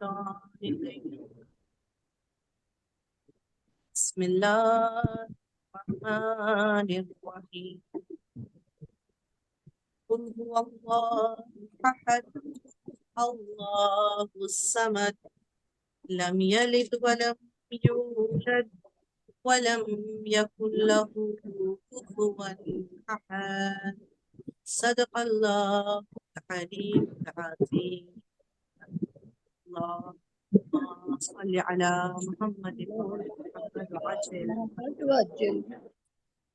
الشيطان الرجيم. بسم الله الرحمن الرحيم. قل هو الله أحد الله الصمد لم يلد ولم يولد ولم يكن له كفوا أحد. صدق الله العلي العظيم. اللهم صل على محمد وعجل.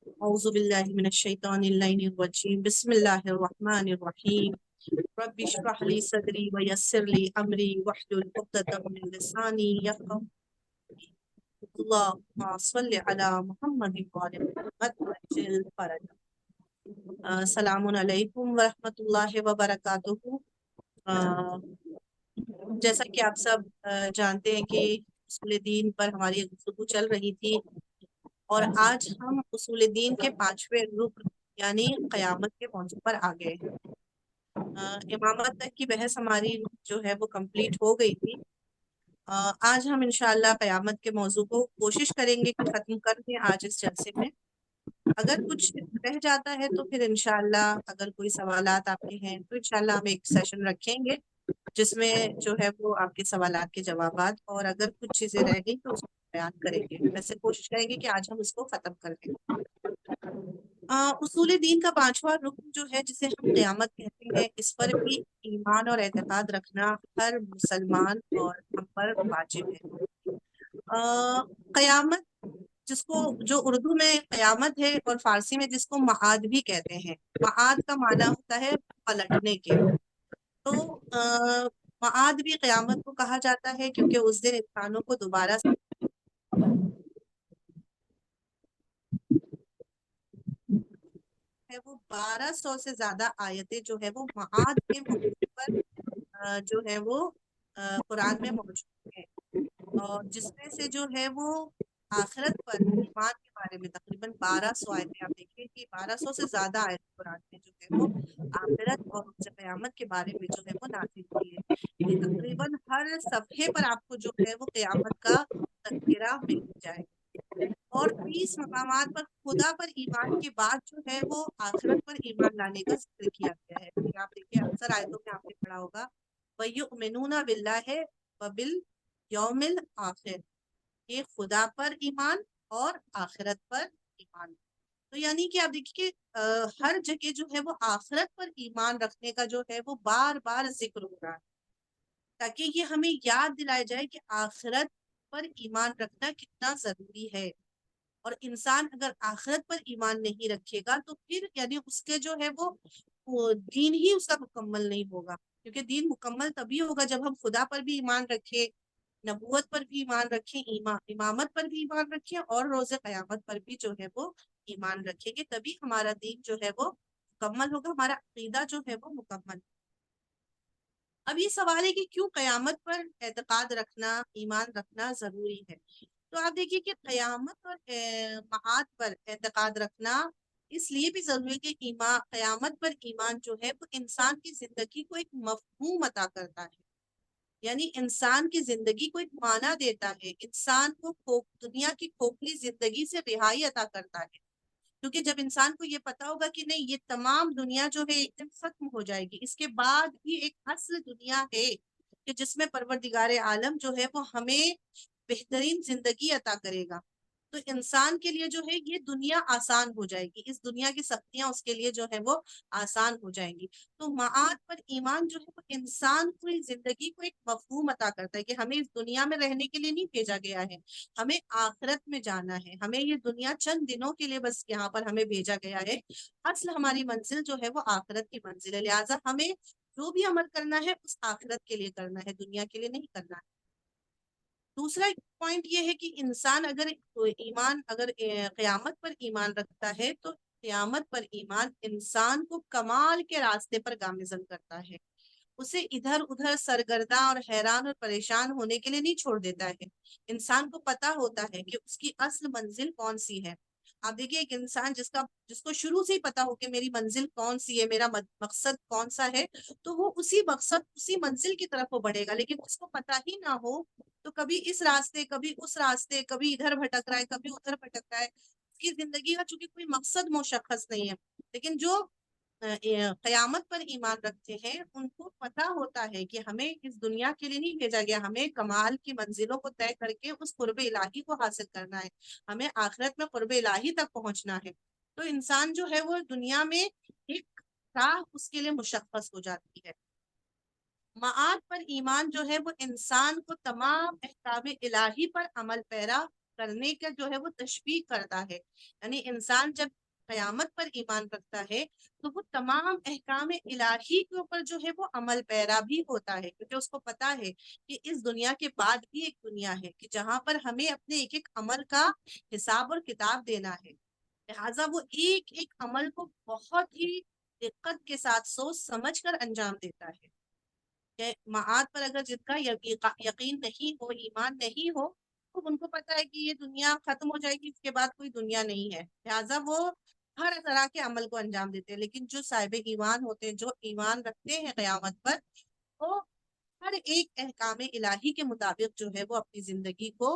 أعوذ بالله من الشيطان اللعين الرجيم. بسم الله الرحمن الرحيم. رب اشرح لي صدري ويسر لي أمري واحلل عقدة من لساني يفقهوا قولي. اللهم صل على محمد وعلى محمد وعجل فرجا. السلام علیکم ورحمۃ اللہ وبرکاتہ. جیسا کہ آپ سب جانتے ہیں کہ اصول دین پر ہماری گفتگو چل رہی تھی، اور آج ہم اصول دین کے 5ویں رکن یعنی قیامت کے موضوع پر آ گئے ہیں. امامت تک کی بحث ہماری جو ہے وہ کمپلیٹ ہو گئی تھی. آج ہم انشاءاللہ قیامت کے موضوع کو کوشش کریں گے کہ ختم کر دیں آج اس جلسے میں. اگر کچھ رہ جاتا ہے تو پھر انشاءاللہ اگر کوئی سوالات آپ کے ہیں تو انشاءاللہ ہم ایک سیشن رکھیں گے جس میں جو ہے وہ آپ کے سوالات کے جوابات، اور اگر کچھ چیزیں رہ گئی تو اس کو بیان کریں گے. ویسے کوشش کریں گے کہ آج ہم اس کو ختم کر دیں. اصول دین کا 5واں رکن جو ہے جسے ہم قیامت کہتے ہیں، اس پر بھی ایمان اور اعتقاد رکھنا ہر مسلمان اور ہم پر واجب ہے. قیامت جس کو جو اردو میں قیامت ہے اور فارسی میں جس کو معاد بھی کہتے ہیں. معاد کا معنی ہوتا ہے پلٹنے کے. تو معاد بھی قیامت کو کہا جاتا ہے کیونکہ اس دن انسانوں کو دوبارہ ہے وہ 1200 سے زیادہ آیتیں جو ہے وہ معاد کے موضوع پر جو ہے وہ قرآن میں موجود ہیں، اور جس میں سے جو ہے وہ آخرت پر ایمان کے بارے میں تقریباً 1200 آیتیں. آپ دیکھیں کہ 1200 سے زیادہ آیت قرآن میں جو ہے وہ آخرت اور اس سے قیامت کے بارے میں جو ہے وہ نازل ہوئی ہے. یعنی تقریباً ہر صفحے پر آپ کو جو ہے وہ قیامت کا تذکرہ مل جائے. اور 30 مقامات پر خدا پر ایمان کے بعد جو ہے وہ آخرت پر ایمان لانے کا ذکر کیا گیا ہے. کہ آپ دیکھیں اکثر آیتوں میں آپ نے پڑھا ہوگا وَيُؤْمِنُونَ بِاللَّهِ وَبِالْيَوْمِ الْآخِرِ، یہ خدا پر ایمان اور آخرت پر ایمان. تو یعنی کہ آپ دیکھیے کہ ہر جگہ جو ہے وہ آخرت پر ایمان رکھنے کا جو ہے وہ بار بار ذکر ہو رہا ہے، تاکہ یہ ہمیں یاد دلائے جائے کہ آخرت پر ایمان رکھنا کتنا ضروری ہے. اور انسان اگر آخرت پر ایمان نہیں رکھے گا تو پھر یعنی اس کے جو ہے وہ دین ہی اس کا مکمل نہیں ہوگا. کیونکہ دین مکمل تبھی ہوگا جب ہم خدا پر بھی ایمان رکھیں، نبوت پر بھی ایمان رکھیں، امامت پر بھی ایمان رکھیں، اور روز قیامت پر بھی جو ہے وہ ایمان رکھیں گے. تبھی ہمارا دین جو ہے وہ مکمل ہوگا، ہمارا عقیدہ جو ہے وہ مکمل. اب یہ سوال ہے کہ کیوں قیامت پر اعتقاد رکھنا، ایمان رکھنا ضروری ہے. تو آپ دیکھیے کہ قیامت اور معاد پر اعتقاد رکھنا اس لیے بھی ضروری ہے کہ قیامت پر ایمان جو ہے وہ انسان کی زندگی کو ایک مفہوم عطا کرتا ہے. یعنی انسان کی زندگی کو ایک معنی دیتا ہے، انسان کو دنیا کی کھوکھلی زندگی سے رہائی عطا کرتا ہے. کیونکہ جب انسان کو یہ پتا ہوگا کہ نہیں، یہ تمام دنیا جو ہے ایک دم ختم ہو جائے گی، اس کے بعد بھی ایک اصل دنیا ہے کہ جس میں پروردگار عالم جو ہے وہ ہمیں بہترین زندگی عطا کرے گا. تو انسان کے لیے جو ہے یہ دنیا آسان ہو جائے گی، اس دنیا کی سختیاں اس کے لیے جو ہے وہ آسان ہو جائیں گی. تو معاد پر ایمان جو ہے وہ انسان کو زندگی کو ایک مفہوم عطا کرتا ہے کہ ہمیں اس دنیا میں رہنے کے لیے نہیں بھیجا گیا ہے، ہمیں آخرت میں جانا ہے. ہمیں یہ دنیا چند دنوں کے لیے بس یہاں پر ہمیں بھیجا گیا ہے، اصل ہماری منزل جو ہے وہ آخرت کی منزل ہے. لہٰذا ہمیں جو بھی عمل کرنا ہے اس آخرت کے لیے کرنا ہے، دنیا کے لیے نہیں کرنا ہے. دوسرا پوائنٹ یہ ہے کہ انسان اگر قیامت پر ایمان رکھتا ہے تو قیامت پر ایمان انسان کو کمال کے راستے پر گامزن کرتا ہے، اسے ادھر ادھر سرگرداں اور حیران اور پریشان ہونے کے لیے نہیں چھوڑ دیتا ہے. انسان کو پتا ہوتا ہے کہ اس کی اصل منزل کون سی ہے، آپ دیکھیے ایک انسان جس کو شروع سے ہی پتا ہو کہ میری منزل کون سی ہے، میرا مقصد کون سا ہے، تو وہ اسی مقصد اسی منزل کی طرف وہ بڑھے گا. لیکن اس کو پتا ہی نہ ہو تو کبھی اس راستے کبھی اس راستے، کبھی ادھر بھٹک رہا ہے کبھی ادھر بھٹک رہا ہے. اس کی زندگی کا چونکہ کوئی مقصد مشخص نہیں ہے. لیکن جو قیامت پر ایمان رکھتے ہیں ان کو پتا ہوتا ہے کہ ہمیں اس دنیا کے لیے نہیں بھیجا گیا، ہمیں کمال کی منزلوں کو طے کر کے اس قرب الہی کو حاصل کرنا ہے، ہمیں آخرت میں قرب الہی تک پہنچنا ہے. تو انسان جو ہے وہ دنیا میں ایک راہ اس کے لیے مشخص ہو جاتی ہے. معاد پر ایمان جو ہے وہ انسان کو تمام احکام الہی پر عمل پیرا کرنے کا جو ہے وہ تشویق کرتا ہے. یعنی انسان جب قیامت پر ایمان رکھتا ہے تو وہ تمام احکام الہی کے اوپر جو ہے وہ عمل پیرا بھی ہوتا ہے، کیونکہ اس کو پتا ہے کہ اس دنیا کے بعد بھی ایک دنیا ہے کہ جہاں پر ہمیں اپنے ایک ایک عمل کا حساب اور کتاب دینا ہے. لہٰذا وہ ایک ایک عمل کو بہت ہی دقت کے ساتھ سوچ سمجھ کر انجام دیتا ہے. کہ معاد پر اگر جن کا یقین نہیں ہو، ایمان نہیں ہو، تو ان کو پتا ہے کہ یہ دنیا ختم ہو جائے گی، اس کے بعد کوئی دنیا نہیں ہے. لہٰذا وہ ہر طرح کے عمل کو انجام دیتے ہیں. لیکن جو صاحب ایمان ہوتے ہیں، جو ایمان رکھتے ہیں قیامت پر، وہ ہر ایک احکام الہی کے مطابق جو ہے وہ اپنی زندگی کو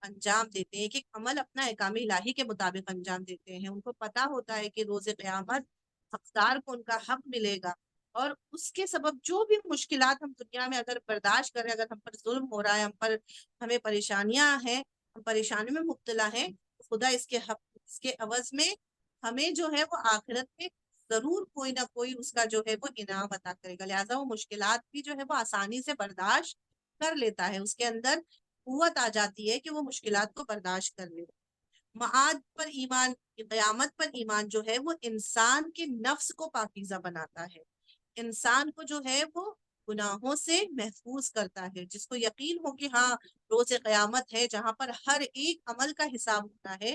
انجام دیتے ہیں، ایک ایک عمل اپنا احکام الہی کے مطابق انجام دیتے ہیں. ان کو پتا ہوتا ہے کہ روز قیامت حقدار کو ان کا حق ملے گا، اور اس کے سبب جو بھی مشکلات ہم دنیا میں اگر برداشت کریں، اگر ہم پر ظلم ہو رہا ہے، ہمیں پریشانیاں ہیں، ہم پریشانی میں مبتلا ہیں، خدا اس کے عوض میں ہمیں جو ہے وہ آخرت میں ضرور کوئی نہ کوئی اس کا جو ہے وہ انعام عطا کرے گا. لہٰذا وہ مشکلات بھی جو ہے وہ آسانی سے برداشت کر لیتا ہے، اس کے اندر قوت آ جاتی ہے کہ وہ مشکلات کو برداشت کر لے. معاد پر ایمان، قیامت پر ایمان جو ہے وہ انسان کے نفس کو پاکیزہ بناتا ہے، انسان کو جو ہے وہ گناہوں سے محفوظ کرتا ہے. جس کو یقین ہو کہ ہاں روز قیامت ہے جہاں پر ہر ایک عمل کا حساب ہوتا ہے،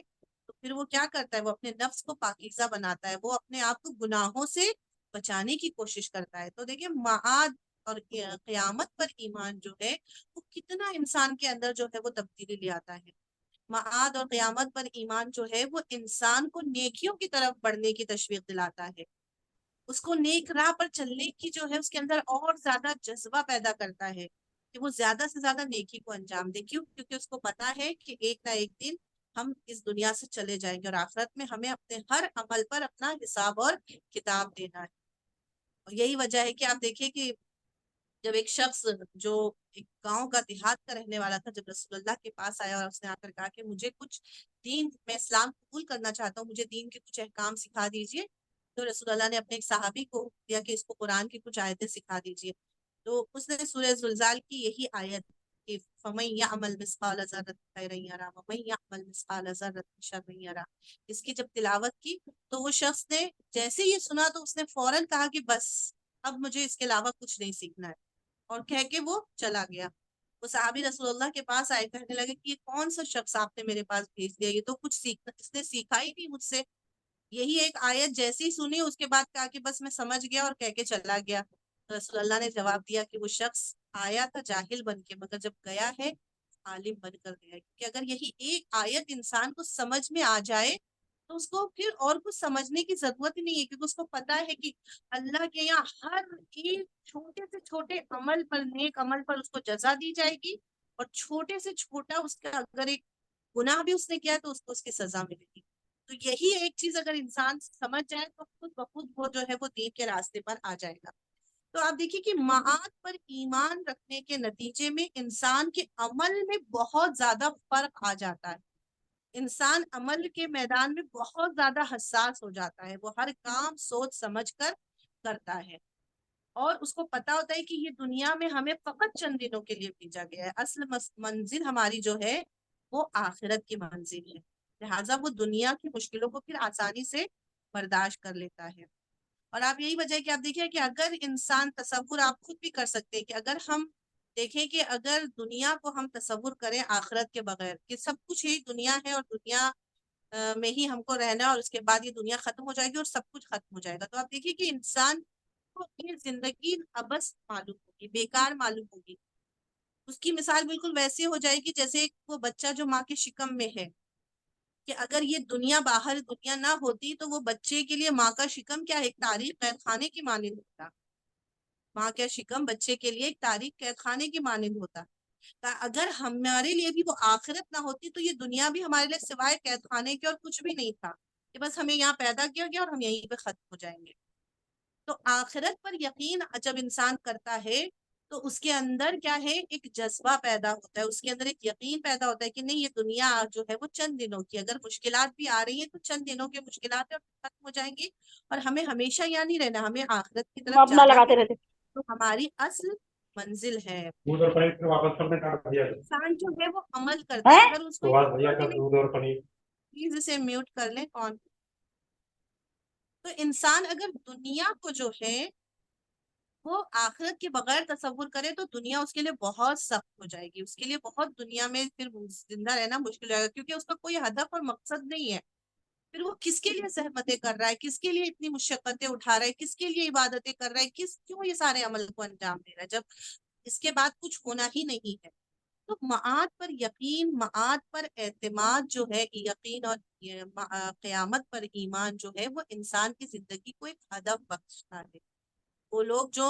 تو پھر وہ کیا کرتا ہے، وہ اپنے نفس کو پاکیزہ بناتا ہے، وہ اپنے آپ کو گناہوں سے بچانے کی کوشش کرتا ہے. تو دیکھیں معاد اور قیامت پر ایمان جو ہے وہ کتنا انسان کے اندر جو ہے وہ تبدیلی لے آتا ہے. معاد اور قیامت پر ایمان جو ہے وہ انسان کو نیکیوں کی طرف بڑھنے کی تشویق دلاتا ہے، اس کو نیک راہ پر چلنے کی جو ہے اس کے اندر اور زیادہ جذبہ پیدا کرتا ہے کہ وہ زیادہ سے زیادہ نیکی کو انجام دے. کیونکہ اس کو پتا ہے کہ ایک نہ ایک دن ہم اس دنیا سے چلے جائیں گے، اور آخرت میں ہمیں اپنے ہر عمل پر اپنا حساب اور کتاب دینا ہے. اور یہی وجہ ہے کہ آپ دیکھیں کہ جب ایک شخص جو ایک گاؤں کا دیہات کا رہنے والا تھا، جب رسول اللہ کے پاس آیا اور اس نے آ کر کہا کہ مجھے کچھ دین، میں اسلام قبول کرنا چاہتا ہوں، مجھے دین کے کچھ احکام سکھا دیجئے، تو رسول اللہ نے اپنے ایک صحابی کو دیا کہ اس کو قرآن کی کچھ آیتیں سکھا دیجئے. تو اس نے سورہ زلزال کی یہی آیت کہ فَمَن يَعْمَلْ مِثْقَالَ ذَرَّةٍ خَيْرًا يَرَهُ وَمَن يَعْمَلْ مِثْقَالَ ذَرَّةٍ شَرًّا يَرَهُ. اس کی جب تلاوت کی تو وہ شخص نے جیسے یہ سنا تو اس نے فوراً کہا کہ بس اب مجھے اس کے علاوہ کچھ نہیں سیکھنا ہے، اور کہہ کے وہ چلا گیا. وہ صحابی رسول اللہ کے پاس آئے، کہنے لگے کہ یہ کون سا شخص آپ نے میرے پاس بھیج دیا، یہ تو کچھ سیکھنا، اس نے سیکھا ہی نہیں مجھ سے. یہی ایک آیت جیسی ہی سنی، اس کے بعد کہا کہ بس میں سمجھ گیا، اور کہہ کے چلا گیا. رسول اللہ نے جواب دیا کہ وہ شخص آیا تھا جاہل بن کے، مگر جب گیا ہے عالم بن کر گیا. کہ اگر یہی ایک آیت انسان کو سمجھ میں آ جائے تو اس کو پھر اور کچھ سمجھنے کی ضرورت ہی نہیں ہے، کیونکہ اس کو پتا ہے کہ اللہ کے یہاں ہر ایک چھوٹے سے چھوٹے عمل پر، نیک عمل پر اس کو جزا دی جائے گی، اور چھوٹے سے چھوٹا اس کا اگر ایک گناہ بھی اس نے کیا تو اس کو اس کی سزا ملے گی. تو یہی ایک چیز اگر انسان سمجھ جائے تو خود بخود وہ جو ہے وہ دین کے راستے پر آ جائے گا. تو آپ دیکھیے کہ معاد پر ایمان رکھنے کے نتیجے میں انسان کے عمل میں بہت زیادہ فرق آ جاتا ہے. انسان عمل کے میدان میں بہت زیادہ حساس ہو جاتا ہے، وہ ہر کام سوچ سمجھ کر کرتا ہے، اور اس کو پتا ہوتا ہے کہ یہ دنیا میں ہمیں فقط چند دنوں کے لیے بھیجا گیا ہے، اصل منزل ہماری جو ہے وہ آخرت کی منزل ہے. لہٰذا وہ دنیا کی مشکلوں کو پھر آسانی سے برداشت کر لیتا ہے. اور آپ یہی وجہ ہے کہ آپ دیکھیے کہ اگر انسان تصور آپ خود بھی کر سکتے ہیں کہ اگر ہم دیکھیں کہ اگر دنیا کو ہم تصور کریں آخرت کے بغیر، کہ سب کچھ ہی دنیا ہے اور دنیا میں ہی ہم کو رہنا ہے، اور اس کے بعد یہ دنیا ختم ہو جائے گی اور سب کچھ ختم ہو جائے گا، تو آپ دیکھیے کہ انسان کو اپنی زندگی ابس معلوم ہوگی، بیکار معلوم ہوگی. اس کی مثال بالکل ویسے ہو جائے گی جیسے وہ بچہ جو ماں کے شکم میں ہے، کہ اگر یہ دنیا باہر دنیا نہ ہوتی تو وہ بچے کے لیے ماں کا شکم کیا ایک تاریخ قید خانے کی مانند ہوتا. ماں کا شکم بچے کے لیے ایک تاریخ قید خانے کی مانند ہوتا. اگر ہمارے لیے بھی وہ آخرت نہ ہوتی تو یہ دنیا بھی ہمارے لیے سوائے قید خانے کے اور کچھ بھی نہیں تھا، کہ بس ہمیں یہاں پیدا کیا گیا اور ہم یہیں پہ ختم ہو جائیں گے. تو آخرت پر یقین جب انسان کرتا ہے تو اس کے اندر کیا ہے ایک جذبہ پیدا ہوتا ہے، اس کے اندر ایک یقین پیدا ہوتا ہے کہ نہیں، یہ دنیا جو ہے وہ چند دنوں کی، اگر مشکلات بھی آ رہی ہیں تو چند دنوں کے مشکلات ختم ہو جائیں گی اور ہمیں ہمیشہ یہاں نہیں رہنا، ہمیں آخرت کی ہم طرف اپنا جانا لگاتے ہے. رہتے. تو ہماری اصل منزل ہے. دودھ اور پنیر واپس کرنے کا دیا انسان جو ہے وہ عمل کرتا ہے، اگر اس کو تو بھیا کا دودھ اور پنیر پلیز اسے میوٹ کر لیں. کون؟ تو انسان اگر دنیا کو جو ہے وہ آخرت کے بغیر تصور کرے تو دنیا اس کے لیے بہت سخت ہو جائے گی، اس کے لیے بہت دنیا میں پھر زندہ رہنا مشکل ہو جائے گا، کیونکہ اس کا کوئی ہدف اور مقصد نہیں ہے. پھر وہ کس کے لیے زحمتیں کر رہا ہے، کس کے لیے اتنی مشقتیں اٹھا رہا ہے، کس کے لیے عبادتیں کر رہا ہے، کیوں یہ سارے عمل کو انجام دے رہا ہے جب اس کے بعد کچھ ہونا ہی نہیں ہے. تو معاد پر یقین، معاد پر اعتماد جو ہے، یقین اور قیامت پر ایمان جو ہے وہ انسان کی زندگی کو ایک ہدف بخشتا ہے. وہ لوگ جو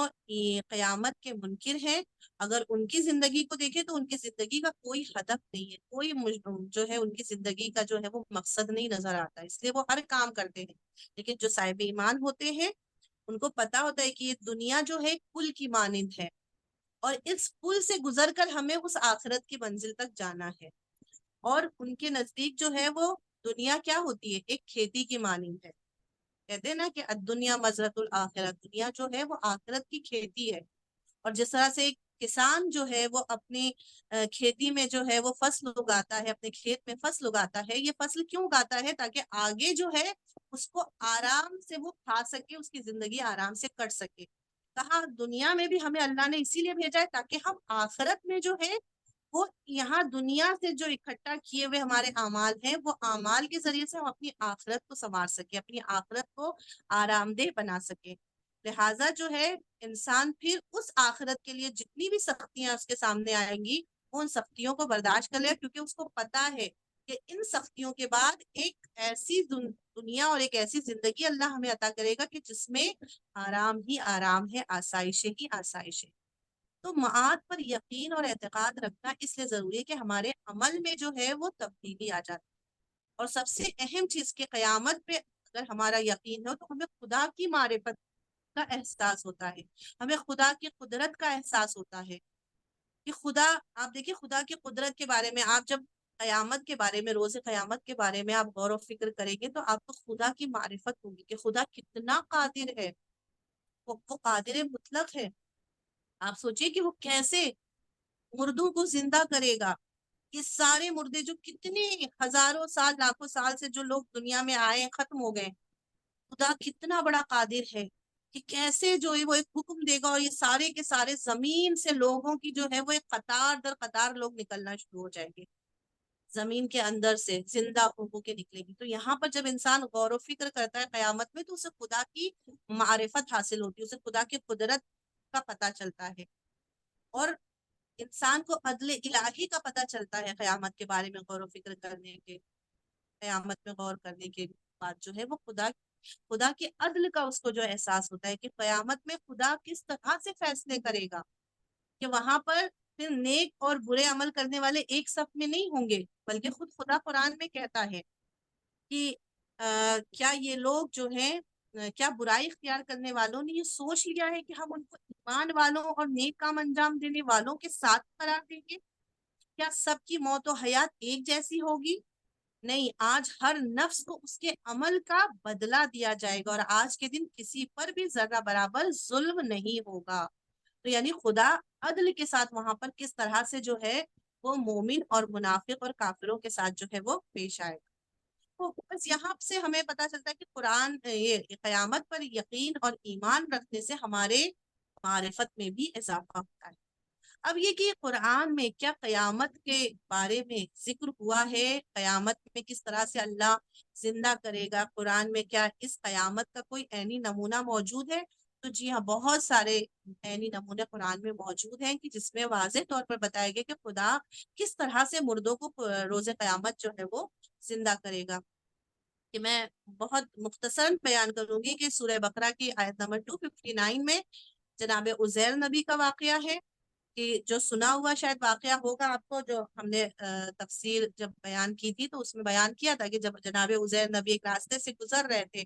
قیامت کے منکر ہیں، اگر ان کی زندگی کو دیکھیں تو ان کی زندگی کا کوئی ہدف نہیں ہے، کوئی جو ہے ان کی زندگی کا جو ہے وہ مقصد نہیں نظر آتا، اس لیے وہ ہر کام کرتے ہیں. لیکن جو صاحب ایمان ہوتے ہیں ان کو پتا ہوتا ہے کہ یہ دنیا جو ہے پل کی مانند ہے اور اس پل سے گزر کر ہمیں اس آخرت کی منزل تک جانا ہے. اور ان کے نزدیک جو ہے وہ دنیا کیا ہوتی ہے، ایک کھیتی کی مانند ہے. کہتے ہیں نا کہ الدنیا مزرعۃ الآخرت، دنیا جو ہے وہ آخرت کی کھیتی ہے. اور جس طرح سے ایک کسان جو ہے وہ اپنی کھیتی میں جو ہے وہ فصل اگاتا ہے، اپنے کھیت میں فصل اگاتا ہے، یہ فصل کیوں اگاتا ہے؟ تاکہ آگے جو ہے اس کو آرام سے وہ کھا سکے، اس کی زندگی آرام سے کٹ سکے. کہا دنیا میں بھی ہمیں اللہ نے اسی لیے بھیجا ہے تاکہ ہم آخرت میں جو ہے وہ یہاں دنیا سے جو اکٹھا کیے ہوئے ہمارے اعمال ہیں وہ اعمال کے ذریعے سے ہم اپنی آخرت کو سنوار سکے، اپنی آخرت کو آرام دہ بنا سکے. لہٰذا جو ہے انسان پھر اس آخرت کے لیے جتنی بھی سختیاں اس کے سامنے آئیں گی وہ ان سختیوں کو برداشت کر لے، کیونکہ اس کو پتا ہے کہ ان سختیوں کے بعد ایک ایسی دنیا اور ایک ایسی زندگی اللہ ہمیں عطا کرے گا کہ جس میں آرام ہی آرام ہے، آسائشیں ہی آسائشیں. تو معاد پر یقین اور اعتقاد رکھنا اس لیے ضروری ہے کہ ہمارے عمل میں جو ہے وہ تبدیلی آ جاتی ہے. اور سب سے اہم چیز کہ قیامت پہ اگر ہمارا یقین ہو تو ہمیں خدا کی معرفت کا احساس ہوتا ہے، ہمیں خدا کی قدرت کا احساس ہوتا ہے کہ خدا، آپ دیکھیں خدا کی قدرت کے بارے میں، آپ جب قیامت کے بارے میں، روز قیامت کے بارے میں آپ غور و فکر کریں گے تو آپ کو خدا کی معرفت ہوگی کہ خدا کتنا قادر ہے. وہ قادر مطلق ہے. آپ سوچئے کہ وہ کیسے مردوں کو زندہ کرے گا. یہ سارے مردے جو کتنے ہزاروں سال، لاکھوں سال سے جو لوگ دنیا میں آئے ختم ہو گئے، خدا کتنا بڑا قادر ہے کہ کیسے جو ہے وہ ایک حکم دے گا اور یہ سارے کے سارے زمین سے لوگوں کی جو ہے وہ ایک قطار در قطار لوگ نکلنا شروع ہو جائیں گے، زمین کے اندر سے زندہ ہو کے نکلے گی. تو یہاں پر جب انسان غور و فکر کرتا ہے قیامت میں تو اسے خدا کی معرفت حاصل ہوتی ہے، اسے خدا کی قدرت کا پتہ چلتا ہے اور انسان کو عدل الہی کا پتہ چلتا ہے. قیامت کے بارے میں غور و فکر کرنے کے، قیامت میں غور کرنے کے بعد جو ہے وہ خدا کے عدل کا اس کو جو احساس ہوتا ہے کہ قیامت میں خدا کس طرح سے فیصلے کرے گا، کہ وہاں پر پھر نیک اور برے عمل کرنے والے ایک صف میں نہیں ہوں گے، بلکہ خود خدا قرآن میں کہتا ہے کہ کیا یہ لوگ جو ہیں، کیا برائی اختیار کرنے والوں نے یہ سوچ لیا ہے کہ ہم ان کو ایمان والوں اور نیک کام انجام دینے والوں کے ساتھ قرار دیں گے؟ کیا سب کی موت و حیات ایک جیسی ہوگی؟ نہیں، آج ہر نفس کو اس کے عمل کا بدلہ دیا جائے گا اور آج کے دن کسی پر بھی ذرہ برابر ظلم نہیں ہوگا. تو یعنی خدا عدل کے ساتھ وہاں پر کس طرح سے جو ہے وہ مومن اور منافق اور کافروں کے ساتھ جو ہے وہ پیش آئے گا. تو بس یہاں سے ہمیں پتہ چلتا ہے کہ قرآن یہ قیامت پر یقین اور ایمان رکھنے سے ہمارے معرفت میں بھی اضافہ ہوتا ہے. اب یہ کہ قرآن میں کیا قیامت کے بارے میں ذکر ہوا ہے، قیامت میں کس طرح سے اللہ زندہ کرے گا، قرآن میں کیا اس قیامت کا کوئی عینی نمونہ موجود ہے؟ تو جی ہاں، بہت سارے عینی نمونے قرآن میں موجود ہیں کہ جس میں واضح طور پر بتایا گیا کہ خدا کس طرح سے مردوں کو روز قیامت جو ہے وہ زندہ کرے گا۔ کہ میں بہت مختصراً بیان کروں گی کہ سورہ بقرہ کی آیت نمبر 259 میں جناب عزیر نبی کا واقعہ ہے، کہ جو سنا ہوا شاید واقعہ ہوگا آپ کو، جو ہم نے تفسیر جب بیان کی تھی تو اس میں بیان کیا تھا کہ جب جناب عزیر نبی ایک راستے سے گزر رہے تھے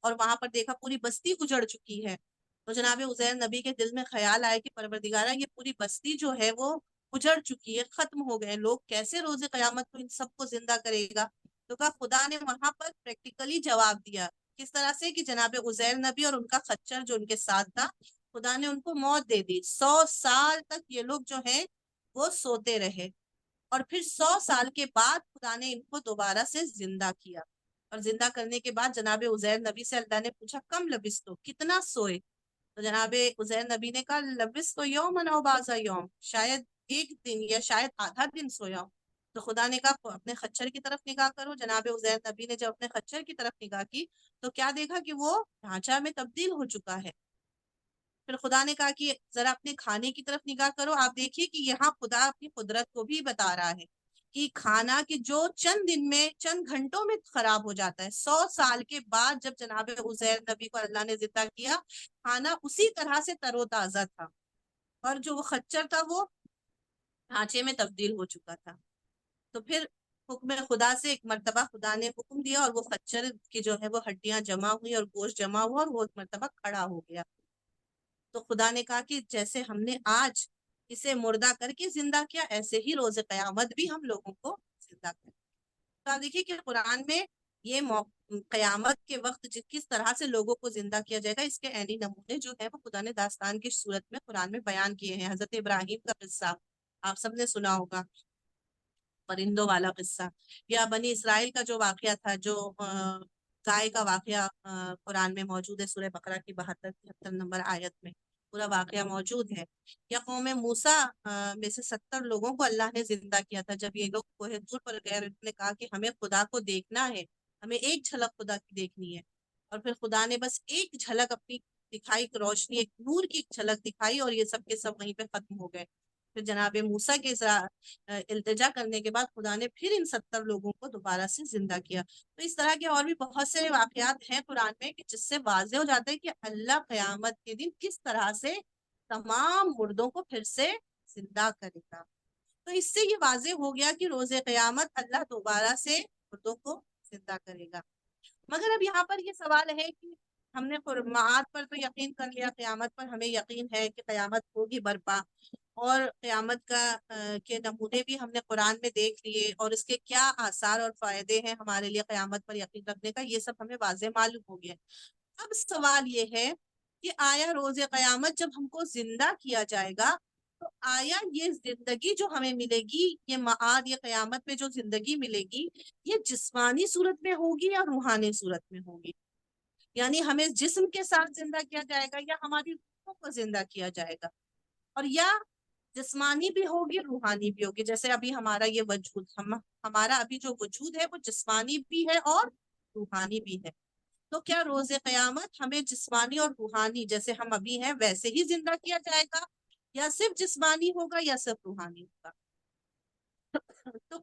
اور وہاں پر دیکھا پوری بستی اجڑ چکی ہے، تو جناب عزیر نبی کے دل میں خیال آیا کہ پروردگارہ یہ پوری بستی جو ہے وہ اجڑ چکی ہے، ختم ہو گئے، لوگ کیسے روز قیامت کو ان سب کو زندہ کرے گا؟ تو کہا خدا نے وہاں پر پریکٹیکلی جواب دیا، کس طرح سے کہ جناب عزیر نبی اور ان کا خچر جو ان کے ساتھ تھا، خدا نے ان کو موت دے دی۔ 100 سال تک یہ لوگ جو ہیں وہ سوتے رہے، اور پھر 100 سال کے بعد خدا نے ان کو دوبارہ سے زندہ کیا، اور زندہ کرنے کے بعد جناب عزیر نبی سے اللہ نے پوچھا کم لبث تو کتنا سوئے؟ تو جناب عزیر نبی نے کہا لبث تو یوم او بعض یوم، شاید ایک دن یا شاید آدھا دن سویا ہوں۔ تو خدا نے کہا اپنے خچر کی طرف نگاہ کرو۔ جناب عزیر نبی نے جب اپنے خچر کی طرف نگاہ کی تو کیا دیکھا کہ وہ ڈھانچہ میں تبدیل ہو چکا ہے۔ پھر خدا نے کہا کہ ذرا اپنے کھانے کی طرف نگاہ کرو، آپ دیکھیے کہ یہاں خدا اپنی قدرت کو بھی بتا رہا ہے کہ کھانا کہ جو چند دن میں چند گھنٹوں میں خراب ہو جاتا ہے، 100 سال کے بعد جب جناب عزیر نبی کو اللہ نے زندہ کیا، کھانا اسی طرح سے تر و تازہ تھا، اور جو وہ خچر تھا وہ ڈھانچے میں تبدیل ہو چکا تھا۔ تو پھر حکم خدا سے ایک مرتبہ خدا نے حکم دیا اور وہ خچر کی جو ہے وہ ہڈیاں جمع ہوئی اور گوشت جمع ہوا اور وہ ایک مرتبہ کھڑا ہو گیا۔ تو خدا نے کہا کہ جیسے ہم نے آج اسے مردہ کر کے زندہ کیا، ایسے ہی روز قیامت بھی ہم لوگوں کو زندہ کریں۔ تو آپ دیکھیے کہ قرآن میں یہ قیامت کے وقت کس طرح سے لوگوں کو زندہ کیا جائے گا، اس کے عینی نمونے جو ہے وہ خدا نے داستان کی صورت میں قرآن میں بیان کیے ہیں۔ حضرت ابراہیم کا قصہ آپ سب نے سنا ہوگا، پرندوں والا قصہ، یا بنی اسرائیل کا جو واقعہ تھا، جو گائے کا واقعہ قرآن میں موجود ہے، سورہ بقرہ کی 72-73 نمبر آیت میں پورا واقعہ موجود ہے۔ یا قوم موسیٰ میں سے 70 لوگوں کو اللہ نے زندہ کیا تھا، جب یہ لوگ کوہ طور پر گئے، انہوں نے کہا کہ ہمیں خدا کو دیکھنا ہے، ہمیں ایک جھلک خدا کی دیکھنی ہے، اور پھر خدا نے بس ایک جھلک اپنی دکھائی، روشنی، ایک نور کی جھلک دکھائی، اور یہ سب کے سب وہیں پہ ختم ہو گئے۔ پھر جناب موسیٰ کے التجا کرنے کے بعد خدا نے پھر ان 70 لوگوں کو دوبارہ سے زندہ کیا۔ تو اس طرح کے اور بھی بہت سے واقعات ہیں قرآن میں کہ جس سے واضح ہو جاتا ہے کہ اللہ قیامت کے دن کس طرح سے تمام مردوں کو پھر سے زندہ کرے گا۔ تو اس سے یہ واضح ہو گیا کہ روز قیامت اللہ دوبارہ سے مردوں کو زندہ کرے گا۔ مگر اب یہاں پر یہ سوال ہے کہ ہم نے معاد پر تو یقین کر لیا، قیامت پر ہمیں یقین ہے کہ قیامت ہوگی برپا، اور قیامت کے نمونے بھی ہم نے قرآن میں دیکھ لیے، اور اس کے کیا آثار اور فائدے ہیں ہمارے لیے قیامت پر یقین رکھنے کا، یہ سب ہمیں واضح معلوم ہو گیا۔ اب سوال یہ ہے کہ آیا روز قیامت جب ہم کو زندہ کیا جائے گا تو آیا یہ زندگی جو ہمیں ملے گی، یہ معاد، یہ قیامت میں جو زندگی ملے گی، یہ جسمانی صورت میں ہوگی یا روحانی صورت میں ہوگی؟ یعنی ہمیں جسم کے ساتھ زندہ کیا جائے گا یا ہماری روح کو زندہ کیا جائے گا، اور یا جسمانی بھی ہوگی روحانی بھی ہوگی؟ جیسے ابھی ہمارا یہ وجود، ہمارا ابھی جو وجود ہے وہ جسمانی بھی ہے اور روحانی بھی ہے۔ تو کیا روز قیامت ہمیں جسمانی اور روحانی جیسے ہم ابھی ہیں ویسے ہی زندہ کیا جائے گا، یا صرف جسمانی ہوگا یا صرف روحانی ہوگا؟ تو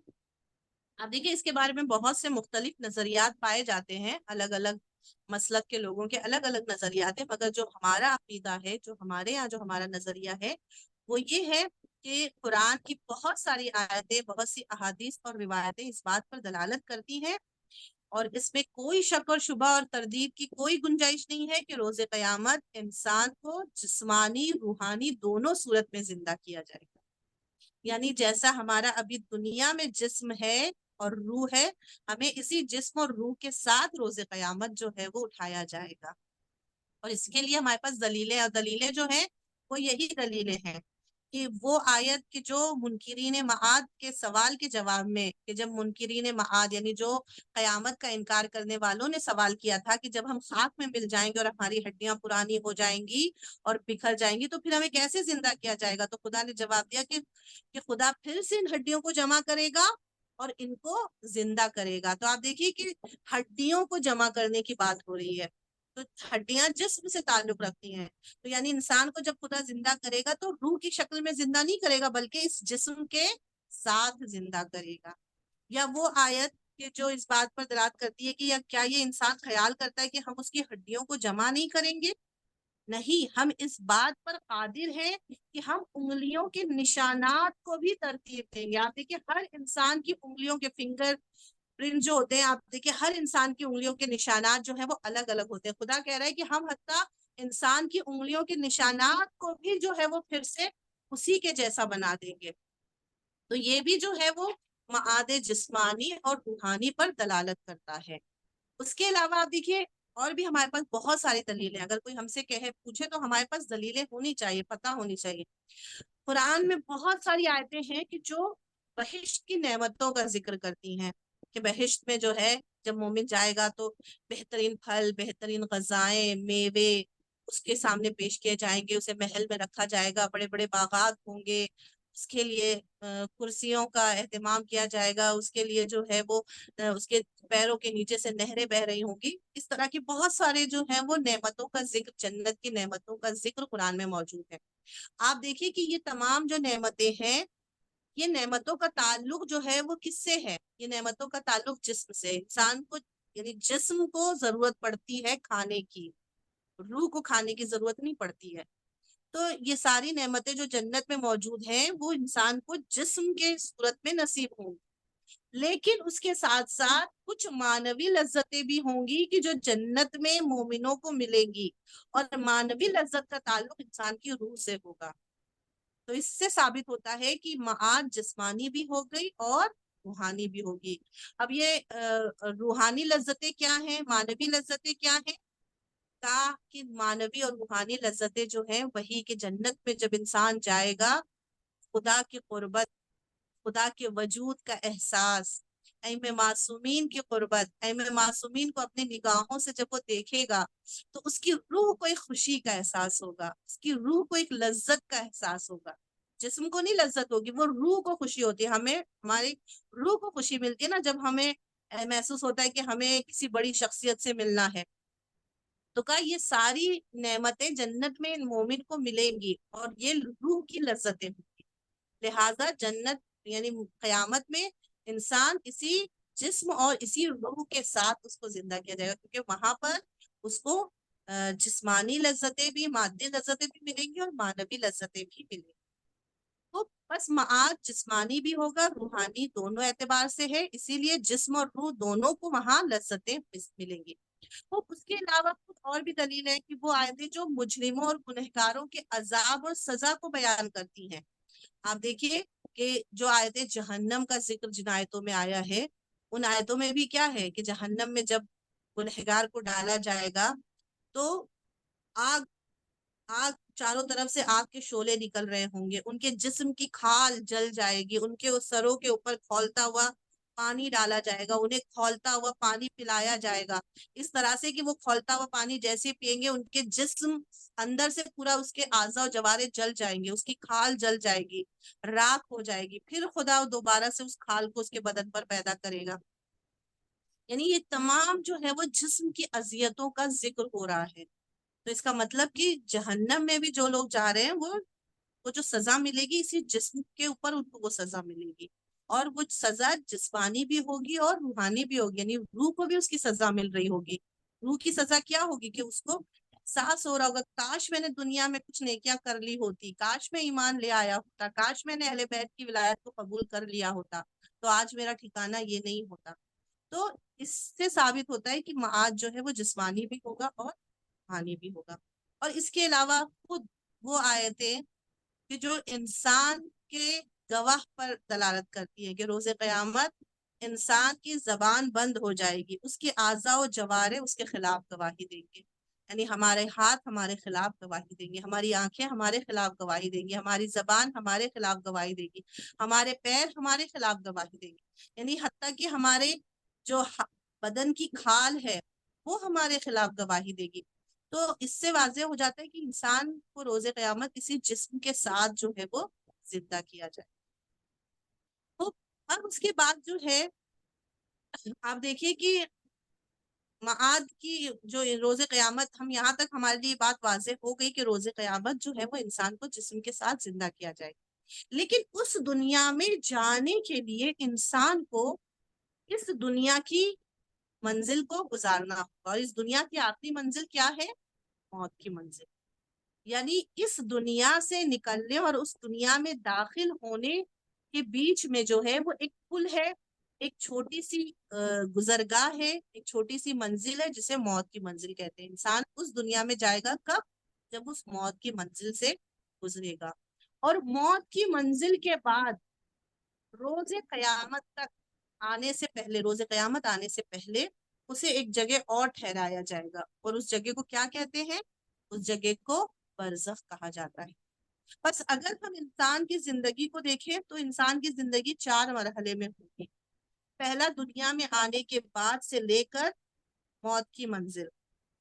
اب دیکھیے اس کے بارے میں بہت سے مختلف نظریات پائے جاتے ہیں، الگ الگ مسلک کے لوگوں کے الگ الگ نظریات ہیں، مگر جو ہمارا عقیدہ ہے، جو ہمارے یہاں جو ہمارا نظریہ ہے وہ یہ ہے کہ قرآن کی بہت ساری آیتیں، بہت سی احادیث اور روایتیں اس بات پر دلالت کرتی ہیں، اور اس میں کوئی شک اور شبہ اور تردید کی کوئی گنجائش نہیں ہے کہ روز قیامت انسان کو جسمانی روحانی دونوں صورت میں زندہ کیا جائے گا۔ یعنی جیسا ہمارا ابھی دنیا میں جسم ہے اور روح ہے، ہمیں اسی جسم اور روح کے ساتھ روز قیامت جو ہے وہ اٹھایا جائے گا، اور اس کے لیے ہمارے پاس دلیلیں، اور دلیلیں جو ہیں وہ یہی دلیلیں ہیں کہ وہ آیت کی جو منکرین معاد کے سوال کے جواب میں، کہ جب منکرین معاد یعنی جو قیامت کا انکار کرنے والوں نے سوال کیا تھا کہ جب ہم خاک میں مل جائیں گے اور ہماری ہڈیاں پرانی ہو جائیں گی اور بکھر جائیں گی تو پھر ہمیں کیسے زندہ کیا جائے گا، تو خدا نے جواب دیا کہ خدا پھر سے ان ہڈیوں کو جمع کرے گا اور ان کو زندہ کرے گا۔ تو آپ دیکھیے کہ ہڈیوں کو جمع کرنے کی بات ہو رہی ہے، تو ہڈیاں جسم سے تعلق رکھتی ہیں، تو یعنی انسان کو جب خدا زندہ کرے گا تو روح کی شکل میں زندہ نہیں کرے گا بلکہ اس جسم کے ساتھ زندہ کرے گا۔ یا وہ آیت کہ جو اس بات پر دلالت کرتی ہے کہ یا کیا یہ انسان خیال کرتا ہے کہ ہم اس کی ہڈیوں کو جمع نہیں کریں گے؟ نہیں، ہم اس بات پر قادر ہیں کہ ہم انگلیوں کے نشانات کو بھی ترتیب دیں گے۔ آپ دیکھیں ہر انسان کی انگلیوں کے فنگر پرنٹ جو ہوتے ہیں، آپ دیکھیں ہر انسان کی انگلیوں کے نشانات جو ہیں وہ الگ الگ ہوتے ہیں۔ خدا کہہ رہا ہے کہ ہم حتیٰ انسان کی انگلیوں کے نشانات کو بھی جو ہے وہ پھر سے اسی کے جیسا بنا دیں گے۔ تو یہ بھی جو ہے وہ معاد جسمانی اور روحانی پر دلالت کرتا ہے۔ اس کے علاوہ آپ دیکھیے اور بھی ہمارے پاس بہت ساری دلیلیں، اگر کوئی ہم سے پوچھے تو ہمارے پاس دلیلیں ہونی چاہیے، پتہ ہونی چاہیے۔ قرآن میں بہت ساری آیتیں ہیں کہ جو بہشت کی نعمتوں کا ذکر کرتی ہیں، کہ بہشت میں جو ہے جب مومن جائے گا تو بہترین پھل، بہترین غذائیں، میوے اس کے سامنے پیش کیے جائیں گے، اسے محل میں رکھا جائے گا، بڑے بڑے باغات ہوں گے، اس کے لیے کرسیوں کا اہتمام کیا جائے گا، اس کے لیے جو ہے وہ اس کے پیروں کے نیچے سے نہریں بہ رہی ہوں گی۔ اس طرح کی بہت سارے جو ہیں وہ نعمتوں کا ذکر، جنت کی نعمتوں کا ذکر قرآن میں موجود ہے۔ آپ دیکھیے کہ یہ تمام جو نعمتیں ہیں، یہ نعمتوں کا تعلق جو ہے وہ کس سے ہے؟ یہ نعمتوں کا تعلق جسم سے۔ انسان کو یعنی جسم کو ضرورت پڑتی ہے کھانے کی، روح کو کھانے کی ضرورت نہیں پڑتی ہے۔ تو یہ ساری نعمتیں جو جنت میں موجود ہیں وہ انسان کو جسم کے صورت میں نصیب ہوں گی، لیکن اس کے ساتھ ساتھ کچھ معنوی لذتیں بھی ہوں گی کہ جو جنت میں مومنوں کو ملیں گی، اور معنوی لذت کا تعلق انسان کی روح سے ہوگا۔ تو اس سے ثابت ہوتا ہے کہ معاد جسمانی بھی ہو گئی اور روحانی بھی ہوگی۔ اب یہ روحانی لذتیں کیا ہیں، معنوی لذتیں کیا ہیں؟ کہا کہ معنوی اور روحانی لذتیں جو ہیں وہی کہ جنت میں جب انسان جائے گا، خدا کی قربت، خدا کے وجود کا احساس، ایم معصومین کی قربت، ایم معصومین کو اپنی نگاہوں سے جب وہ دیکھے گا تو اس کی روح کو ایک خوشی کا احساس ہوگا، اس کی روح کو ایک لذت کا احساس ہوگا۔ جسم کو نہیں لذت ہوگی، وہ روح کو خوشی ہوتی ہے۔ ہمیں ہماری روح کو خوشی ملتی ہے نا جب ہمیں محسوس ہوتا ہے کہ ہمیں کسی بڑی شخصیت سے ملنا ہے۔ تو کہا یہ ساری نعمتیں جنت میں مومن کو ملیں گی اور یہ روح کی لذتیں ہوں گی۔ لہٰذا جنت یعنی قیامت میں انسان اسی جسم اور اسی روح کے ساتھ اس کو زندہ کیا جائے گا، کیونکہ وہاں پر اس کو جسمانی لذتیں بھی، مادی لذتیں بھی ملیں گی اور معنوی لذتیں بھی ملیں گی۔ تو بس معاد جسمانی بھی ہوگا، روحانی دونوں اعتبار سے ہے، اسی لیے جسم اور روح دونوں کو وہاں لذتیں ملیں گی۔ تو اس کے علاوہ کچھ اور بھی دلیل ہے کہ وہ آیتیں جو مجرموں اور گنہگاروں کے عذاب اور سزا کو بیان کرتی ہیں۔ آپ دیکھیے کہ جو آیتیں جہنم کا ذکر جن آیتوں میں آیا ہے، ان آیتوں میں بھی کیا ہے کہ جہنم میں جب گنہگار کو ڈالا جائے گا تو آگ آگ چاروں طرف سے آگ کے شعلے نکل رہے ہوں گے، ان کے جسم کی کھال جل جائے گی، ان کے سروں کے اوپر کھولتا ہوا پانی ڈالا جائے گا، انہیں کھولتا ہوا پانی پلایا جائے گا، اس طرح سے کہ وہ کھولتا ہوا پانی جیسے پئیں گے ان کے جسم اندر سے پورا اس کے اعضاء و جوارے جل جائیں گے، اس کی کھال جل جائے گی، راکھ ہو جائے گی، پھر خدا دوبارہ سے اس کھال کو اس کے بدن پر پیدا کرے گا۔ یعنی یہ تمام جو ہے وہ جسم کی اذیتوں کا ذکر ہو رہا ہے۔ تو اس کا مطلب کہ جہنم میں بھی جو لوگ جا رہے ہیں وہ جو سزا ملے گی اسی جسم کے اوپر ان کو وہ سزا ملے گی، اور وہ سزا جسمانی بھی ہوگی اور روحانی بھی ہوگی، یعنی روح کو بھی اس کی سزا مل رہی ہوگی۔ روح کی سزا کیا ہوگی کہ اس کو احساس ہو رہا ہوگا کاش میں نے دنیا میں کچھ نیکیاں کر لی ہوتی، کاش میں ایمان لے آیا ہوتا، کاش میں نے اہل بیت کی ولایت کو قبول کر لیا ہوتا تو آج میرا ٹھکانہ یہ نہیں ہوتا۔ تو اس سے ثابت ہوتا ہے کہ معاد جو ہے وہ جسمانی بھی ہوگا اور روحانی بھی ہوگا۔ اور اس کے علاوہ خود وہ آیتیں کہ جو انسان کے گواہ پر دلالت کرتی ہے کہ روز قیامت انسان کی زبان بند ہو جائے گی، اس کے اعضاء و جوارے اس کے خلاف گواہی دیں گے، یعنی ہمارے ہاتھ ہمارے خلاف گواہی دیں گے، ہماری آنکھیں ہمارے خلاف گواہی دیں گی، ہماری زبان ہمارے خلاف گواہی دے گی، ہمارے پیر ہمارے خلاف گواہی دیں گے، یعنی حتیٰ کہ ہمارے جو بدن کی کھال ہے وہ ہمارے خلاف گواہی دے گی۔ تو اس سے واضح ہو جاتا ہے کہ انسان کو روز قیامت اسی جسم کے ساتھ جو ہے وہ زندہ کیا جائے۔ تو اب اس کے بعد جو ہے آپ دیکھیے کہ معاد کی جو روز قیامت، ہم یہاں تک ہمارے لیے بات واضح ہو گئی کہ روز قیامت جو ہے وہ انسان کو جسم کے ساتھ زندہ کیا جائے، لیکن اس دنیا میں جانے کے لیے انسان کو اس دنیا کی منزل کو گزارنا ہوگا، اور اس دنیا کی آخری منزل کیا ہے؟ موت کی منزل۔ یعنی اس دنیا سے نکلنے اور اس دنیا میں داخل ہونے کے بیچ میں جو ہے وہ ایک پل ہے، ایک چھوٹی سی گزرگاہ ہے، ایک چھوٹی سی منزل ہے جسے موت کی منزل کہتے ہیں۔ انسان اس دنیا میں جائے گا کب؟ جب اس موت کی منزل سے گزرے گا۔ اور موت کی منزل کے بعد روز قیامت تک آنے سے پہلے، روز قیامت آنے سے پہلے اسے ایک جگہ اور ٹھہرایا جائے گا، اور اس جگہ کو کیا کہتے ہیں؟ اس جگہ کو برزخ کہا جاتا ہے۔ بس اگر ہم انسان کی زندگی کو دیکھیں تو انسان کی زندگی 4 مرحلے میں ہوگی۔ پہلا، دنیا میں آنے کے بعد سے لے کر موت کی منزل،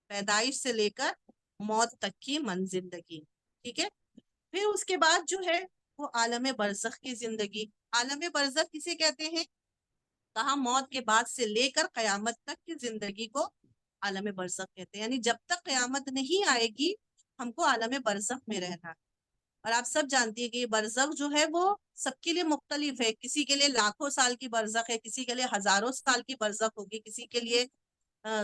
پیدائش سے لے کر موت تک کی زندگی، ٹھیک ہے۔ پھر اس کے بعد جو ہے وہ عالم برزخ کی زندگی۔ عالم برزخ کسے کہتے ہیں؟ کہا موت کے بعد سے لے کر قیامت تک کی زندگی کو عالم برزخ کہتے ہیں، یعنی جب تک قیامت نہیں آئے گی ہم کو عالم برزخ میں رہنا ہے۔ اور آپ سب جانتی ہیں کہ یہ برزخ جو ہے وہ سب کے لیے مختلف ہے، کسی کے لیے لاکھوں سال کی برزخ ہے، کسی کے لیے ہزاروں سال کی برزخ ہوگی، کسی کے لیے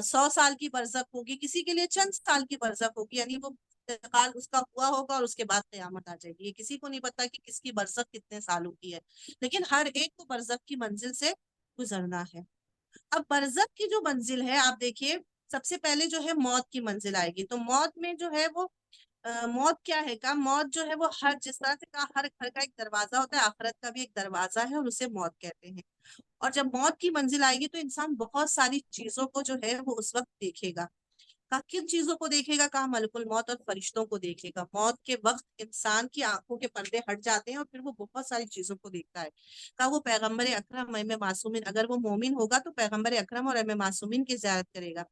100 سال کی برزخ ہوگی، کسی کے لیے چند سال کی برزخ ہوگی، یعنی وہ انتقال اس کا ہوا ہوگا اور اس کے بعد قیامت آ جائے گی۔ یہ کسی کو نہیں پتا کہ کس کی برزخ کتنے سالوں کی ہے، لیکن ہر ایک کو برزخ کی منزل سے گزرنا ہے۔ اب برزخ کی جو منزل ہے آپ دیکھیے، سب سے پہلے جو ہے موت کی منزل آئے گی۔ تو موت میں جو ہے وہ موت کیا ہے کا موت جو ہے وہ ہر، جس طرح سے کہا ہر گھر کا ایک دروازہ ہوتا ہے، آخرت کا بھی ایک دروازہ ہے اور اسے موت کہتے ہیں۔ اور جب موت کی منزل آئے گی تو انسان بہت ساری چیزوں کو جو ہے وہ اس وقت دیکھے گا۔ کن چیزوں کو دیکھے گا؟ کہا ملک الموت اور فرشتوں کو دیکھے گا۔ موت کے وقت انسان کی آنکھوں کے پردے ہٹ جاتے ہیں اور پھر وہ بہت ساری چیزوں کو دیکھتا ہے۔ کہا وہ پیغمبر اکرم ام معصومین، اگر وہ مومن ہوگا تو پیغمبر اکرم اور ام معصومین کی زیارت کرے گا۔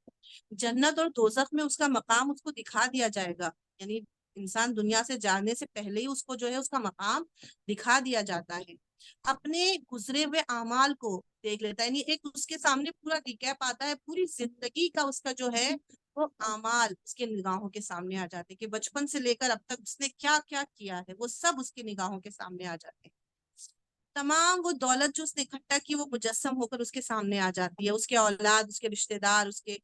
جنت اور دوزخ میں اس کا مقام اس کو دکھا دیا جائے گا، یعنی انسان دنیا سے جانے سے پہلے ہی اس کو جو ہے اس کا مقام دکھا دیا جاتا ہے۔ اپنے گزرے ہوئے اعمال کو دیکھ لیتا ہے، یعنی ایک اس کے سامنے پورا ریکیپ آتا ہے، پوری زندگی کا اس کا جو ہے وہ اعمال اس کے نگاہوں کے سامنے آ جاتے ہیں کہ بچپن سے لے کر اب تک اس نے کیا کیا کیا ہے، وہ سب اس کی نگاہوں کے سامنے آ جاتے ہیں۔ تمام وہ دولت جو اس نے اکٹھا کی وہ مجسم ہو کر اس کے سامنے آ جاتی ہے، اس کے اولاد، اس کے رشتہ دار، اس کے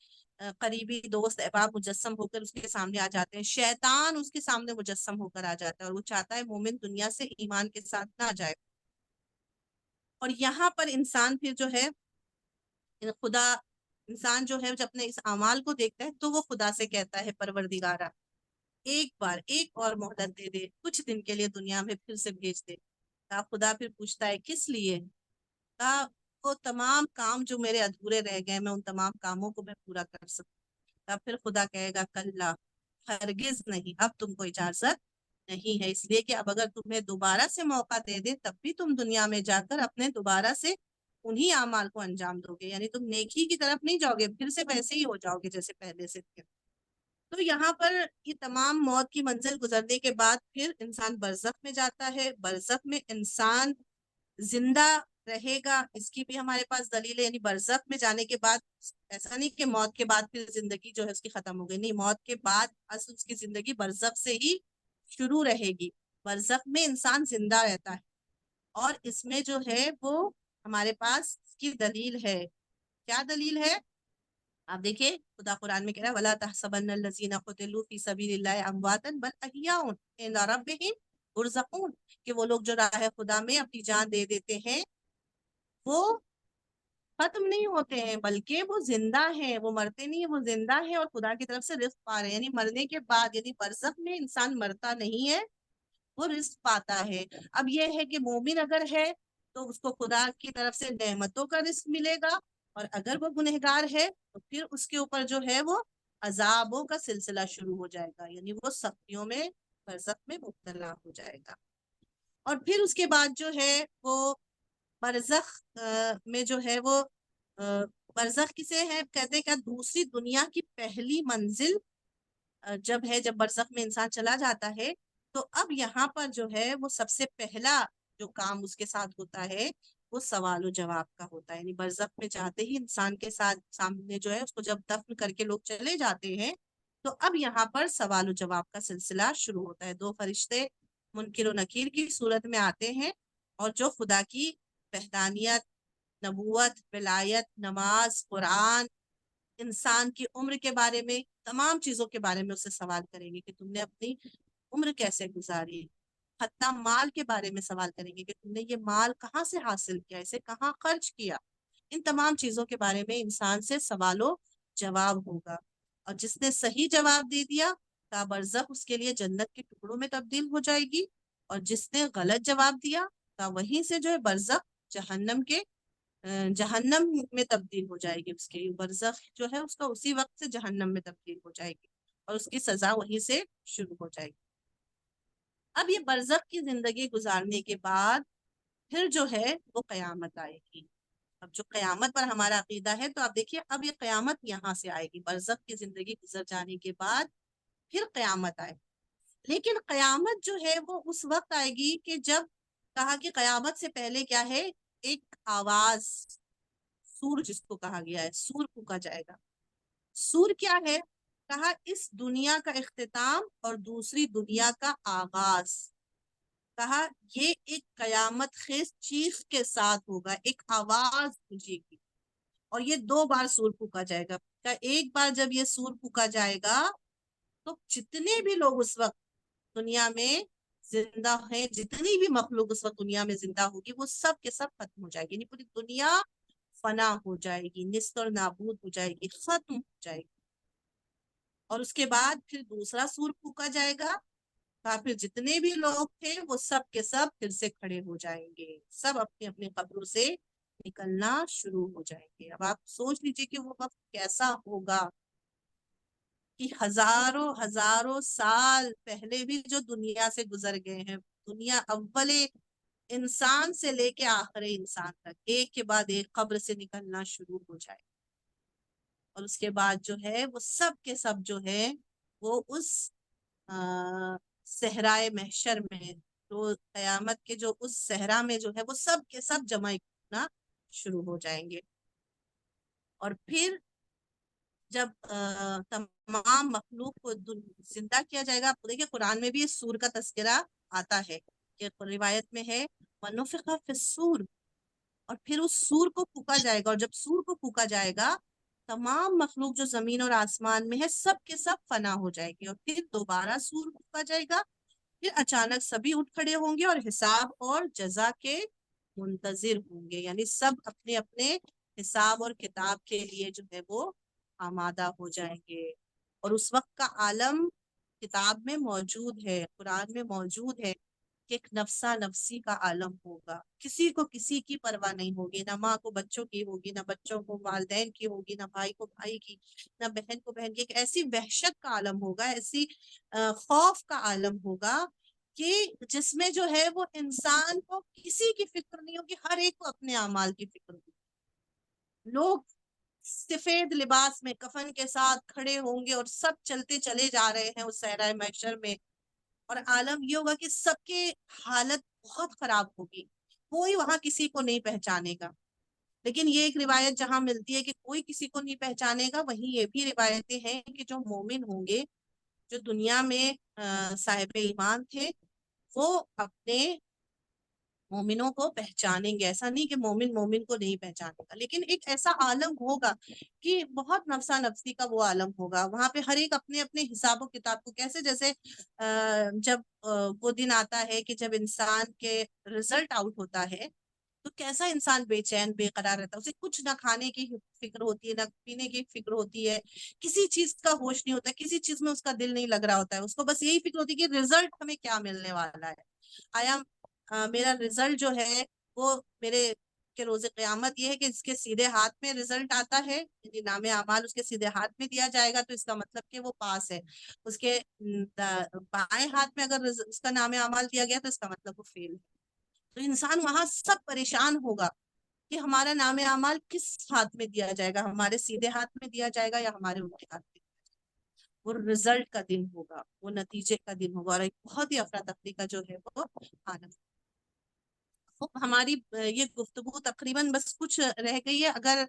قریبی دوست احباب مجسم ہو کر اس کے سامنے آ جاتے ہیں، شیطان اس کے سامنے مجسم ہو کر آ جاتا ہے، اور وہ چاہتا ہے مومن دنیا سے ایمان کے ساتھ نہ جائے۔ اور یہاں پر انسان پھر جو ہے خدا، انسان جو ہے جب اپنے اس اعمال کو دیکھتا ہے تو وہ خدا سے کہتا ہے پروردگارا ایک بار ایک اور مہلت دے دے، کچھ دن کے لیے دنیا میں پھر سے بھیج دے۔ خدا پھر پوچھتا ہے کس لیے؟ وہ تمام کام جو میرے ادھورے رہ گئے میں ان تمام کاموں کو میں پورا کر سکوں۔ پھر خدا کہے گا کلا، ہرگز نہیں، اب تم کو اجازت نہیں ہے، اس لیے کہ اب اگر تمہیں دوبارہ سے موقع دے دے تب بھی تم دنیا میں جا کر اپنے دوبارہ سے انہی اعمال کو انجام دو گے، یعنی تم نیکی کی طرف نہیں جاؤ گے، پھر سے ویسے ہی ہو جاؤ گے جیسے پہلے سے تھے۔ تو یہاں پر یہ تمام موت کی منزل گزرنے کے بعد پھر انسان برزخ میں جاتا ہے۔ برزخ میں انسان زندہ رہے گا، اس کی بھی ہمارے پاس دلیل ہے، یعنی برزخ میں جانے کے بعد ایسا نہیں کہ موت کے بعد پھر زندگی جو ہے اس کی ختم ہو گئی، نہیں، موت کے بعد اصل اس کی زندگی برزخ سے ہی شروع رہے گی۔ برزخ میں انسان زندہ رہتا ہے، اور اس میں جو ہے وہ ہمارے پاس اس کی دلیل ہے۔ کیا دلیل ہے؟ آپ دیکھیں خدا قرآن میں کہہ رہا ہے وَلَا تَحْسَبَنَّ الَّذِينَ قُتِلُوا فِي سَبِيلِ اللَّهِ أَمْوَاتًا بَلْ أَحْيَاءٌ عِندَ رَبِّهِمْ يُرْزَقُونَ، کہ وہ لوگ جو راہ خدا میں اپنی جان دے دیتے ہیں وہ ختم نہیں ہوتے ہیں، بلکہ وہ زندہ ہیں، وہ مرتے نہیں ہیں، وہ زندہ ہیں اور خدا کی طرف سے رزق پا رہے ہیں۔ یعنی مرنے کے بعد، یعنی برزخ میں انسان مرتا نہیں ہے، وہ رزق پاتا ہے۔ اب یہ ہے کہ مومن اگر ہے تو اس کو خدا کی طرف سے نعمتوں کا رزق ملے گا، اور اگر وہ گنہگار ہے تو پھر اس کے اوپر جو ہے وہ عذابوں کا سلسلہ شروع ہو جائے گا، یعنی وہ سختیوں میں برزخ میں مبتلا ہو جائے گا۔ اور پھر اس کے بعد جو ہے وہ برزخ میں جو ہے وہ برزخ کسے ہے کہتے ہیں؟ کہ دوسری دنیا کی پہلی منزل جب برزخ میں انسان چلا جاتا ہے تو اب یہاں پر جو ہے وہ سب سے پہلا جو کام اس کے ساتھ ہوتا ہے وہ سوال و جواب کا ہوتا ہے. یعنی برزخ میں جاتے ہی انسان کے ساتھ سامنے جو ہے اس کو جب دفن کر کے لوگ چلے جاتے ہیں تو اب یہاں پر سوال و جواب کا سلسلہ شروع ہوتا ہے. 2 فرشتے منکر و نکیر کی صورت میں آتے ہیں اور جو خدا کی وحدانیت، نبوت، ولایت، نماز، قرآن، انسان کی عمر کے بارے میں، تمام چیزوں کے بارے میں اس سے سوال کریں گے کہ تم نے اپنی عمر کیسے گزاری. حتیٰ مال کے بارے میں سوال کریں گے کہ تم نے یہ مال کہاں سے حاصل کیا، اسے کہاں خرچ کیا. ان تمام چیزوں کے بارے میں انسان سے سوال و جواب ہوگا. اور جس نے صحیح جواب دے دیا تا برزخ اس کے لیے جنت کے ٹکڑوں میں تبدیل ہو جائے گی، اور جس نے غلط جواب دیا تا وہیں سے جو ہے برزخ جہنم میں تبدیل ہو جائے گی. اس کے برزخ جو ہے اس کا اسی وقت سے جہنم میں تبدیل ہو جائے گی اور اس کی سزا وہیں سے شروع ہو جائے گی. اب یہ برزخ کی زندگی گزارنے کے بعد پھر جو ہے وہ قیامت آئے گی. اب جو قیامت پر ہمارا عقیدہ ہے تو آپ دیکھیے اب یہ قیامت یہاں سے آئے گی. برزخ کی زندگی گزر جانے کے بعد پھر قیامت آئے. لیکن قیامت جو ہے وہ اس وقت آئے گی کہ جب کہا کہ قیامت سے پہلے کیا ہے، ایک آواز، سور جس کو کہا گیا ہے، سور پھونکا جائے گا. سور کیا ہے؟ کہا اس دنیا کا اختتام اور دوسری دنیا کا آغاز. کہا یہ ایک قیامت خیز چیخ کے ساتھ ہوگا، ایک آواز گونجے گی اور یہ 2 بار سور پھونکا جائے گا. کہا ایک بار جب یہ سور پھونکا جائے گا تو جتنے بھی لوگ اس وقت دنیا میں زندہ ہیں، جتنی بھی مخلوق اس وقت دنیا میں زندہ ہوگی وہ سب کے سب ختم ہو جائے گی. یعنی پوری دنیا فنا ہو جائے گی، نیست اور نابود ہو جائے گی، ختم ہو جائے گی. اور اس کے بعد پھر دوسرا سور پھونکا جائے گا. پھر جتنے بھی لوگ تھے وہ سب کے سب پھر سے کھڑے ہو جائیں گے، سب اپنے اپنے قبروں سے نکلنا شروع ہو جائیں گے. اب آپ سوچ لیجئے کہ وہ وقت کیسا ہوگا کہ ہزاروں ہزاروں سال پہلے بھی جو دنیا سے گزر گئے ہیں، دنیا اول انسان سے لے کے آخر انسان تک ایک کے بعد ایک قبر سے نکلنا شروع ہو جائے. اور اس کے بعد جو ہے وہ سب کے سب جو ہے وہ اس صحرائے محشر میں، تو قیامت کے جو اس صحرا میں جو ہے وہ سب کے سب جمع ہونا شروع ہو جائیں گے. اور پھر جب تمام مخلوق کو زندہ کیا جائے گا. آپ دیکھیں قرآن میں بھی اس سور کا تذکرہ آتا ہے کہ روایت میں ہے وَنُفِخَ فِي الصُّورِ، اور پھر اس سور کو پھونکا جائے گا. اور جب سور کو پھونکا جائے گا تمام مخلوق جو زمین اور آسمان میں ہے سب کے سب فنا ہو جائے گی. اور پھر دوبارہ سور پھونکا جائے گا. پھر اچانک سبھی اٹھ کھڑے ہوں گے اور حساب اور جزا کے منتظر ہوں گے. یعنی سب اپنے اپنے حساب اور کتاب کے لیے جو ہے وہ آمادہ ہو جائیں گے. اور اس وقت کا عالم کتاب میں موجود ہے، قرآن میں موجود ہے کہ ایک نفسا نفسی کا عالم ہوگا. کسی کو کسی کی پرواہ نہیں ہوگی، نہ ماں کو بچوں کی ہوگی، نہ بچوں کو والدین کی ہوگی، نہ بھائی کو بھائی کی، نہ بہن کو بہن کی. ایک ایسی وحشت کا عالم ہوگا، ایسی خوف کا عالم ہوگا کہ جس میں جو ہے وہ انسان کو کسی کی فکر نہیں ہوگی، ہر ایک کو اپنے اعمال کی فکر ہوگی. لوگ سفید لباس میں کفن کے ساتھ کھڑے ہوں گے اور سب چلتے چلے جا رہے ہیں اس صحرائے محشر میں. اور عالم یہ ہوگا کہ سب کے حالت بہت خراب ہوگی، کوئی وہاں کسی کو نہیں پہچانے گا. لیکن یہ ایک روایت جہاں ملتی ہے کہ کوئی کسی کو نہیں پہچانے گا، وہیں یہ بھی روایتیں ہیں کہ جو مومن ہوں گے، جو دنیا میں صاحب ایمان تھے، وہ اپنے مومنوں کو پہچانیں گے. ایسا نہیں کہ مومن مومن کو نہیں پہچانے گا، لیکن ایک ایسا عالم ہوگا کہ بہت نفسا نفسی کا وہ عالم ہوگا. وہاں پہ ہر ایک اپنے اپنے حساب و کتاب کو جیسے جب وہ دن آتا ہے کہ جب انسان کے رزلٹ آؤٹ ہوتا ہے تو کیسا انسان بے چین بے قرار رہتا ہے. اسے کچھ نہ کھانے کی فکر ہوتی ہے، نہ پینے کی فکر ہوتی ہے، کسی چیز کا ہوش نہیں ہوتا، کسی چیز میں اس کا دل نہیں لگ رہا ہوتا ہے. اس کو بس یہی فکر ہوتی ہے کہ رزلٹ ہمیں کیا ملنے والا ہے. آیا میرا رزلٹ جو ہے وہ میرے کے روز قیامت یہ ہے کہ اس کے سیدھے ہاتھ میں رزلٹ آتا ہے، یعنی نام اعمال اس کے سیدھے ہاتھ میں دیا جائے گا تو اس کا مطلب کہ وہ پاس ہے. اس کے بائیں ہاتھ میں اگر اس کا نام اعمال دیا گیا تو اس کا مطلب وہ فیل ہے. تو انسان وہاں سب پریشان ہوگا کہ ہمارا نام اعمال کس ہاتھ میں دیا جائے گا، ہمارے سیدھے ہاتھ میں دیا جائے گا یا ہمارے الٹے ہاتھ میں. وہ رزلٹ کا دن ہوگا، وہ نتیجے کا دن ہوگا، اور ایک بہت ہی افراتفری کا جو ہے وہ عالم. ہماری یہ گفتگو تقریباً بس کچھ رہ گئی ہے. اگر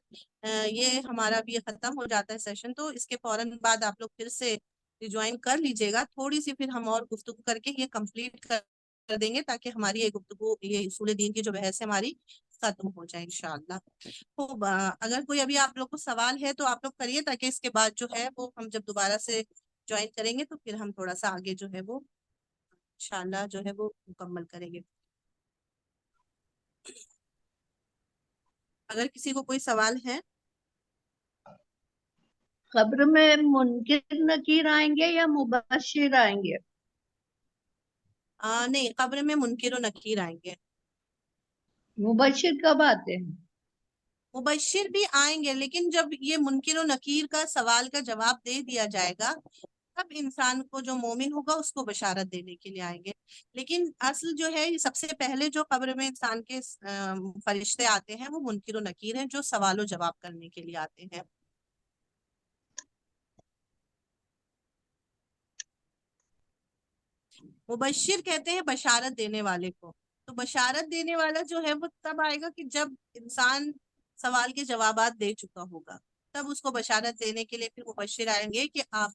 یہ ہمارا بھی ختم ہو جاتا ہے سیشن تو اس کے فوراً بعد آپ لوگ پھر سے جوائن کر لیجیے گا. تھوڑی سی پھر ہم اور گفتگو کر کے یہ کمپلیٹ کر دیں گے تاکہ ہماری یہ گفتگو یہ اصول دین کی جو بحث ہے ہماری ختم ہو جائے انشاءاللہ. تو اگر کوئی ابھی آپ لوگ کو سوال ہے تو آپ لوگ کریے تاکہ اس کے بعد جو ہے وہ ہم جب دوبارہ سے جوائن کریں گے تو پھر ہم تھوڑا سا آگے جو ہے وہ انشاءاللہ جو ہے وہ مکمل کریں گے. اگر کسی کو کوئی سوال ہے. قبر میں منکر نکیر آئیں گے یا مبشر آئیں گے؟ نہیں، قبر میں منکر و نکیر آئیں گے. مبشر کب آتے ہیں؟ مبشر بھی آئیں گے لیکن جب یہ منکر و نکیر کا سوال کا جواب دے دیا جائے گا تب انسان کو جو مومن ہوگا اس کو بشارت دینے کے لیے آئیں گے. لیکن اصل جو ہے سب سے پہلے جو قبر میں انسان کے فرشتے آتے ہیں وہ منکر و نکیر ہیں جو سوال و جواب کرنے کے لیے آتے ہیں. مبشر کہتے ہیں بشارت دینے والے کو. تو بشارت دینے والا جو ہے وہ تب آئے گا کہ جب انسان سوال کے جوابات دے چکا ہوگا تب اس کو بشارت دینے کے لیے پھر مبشر آئیں گے کہ آپ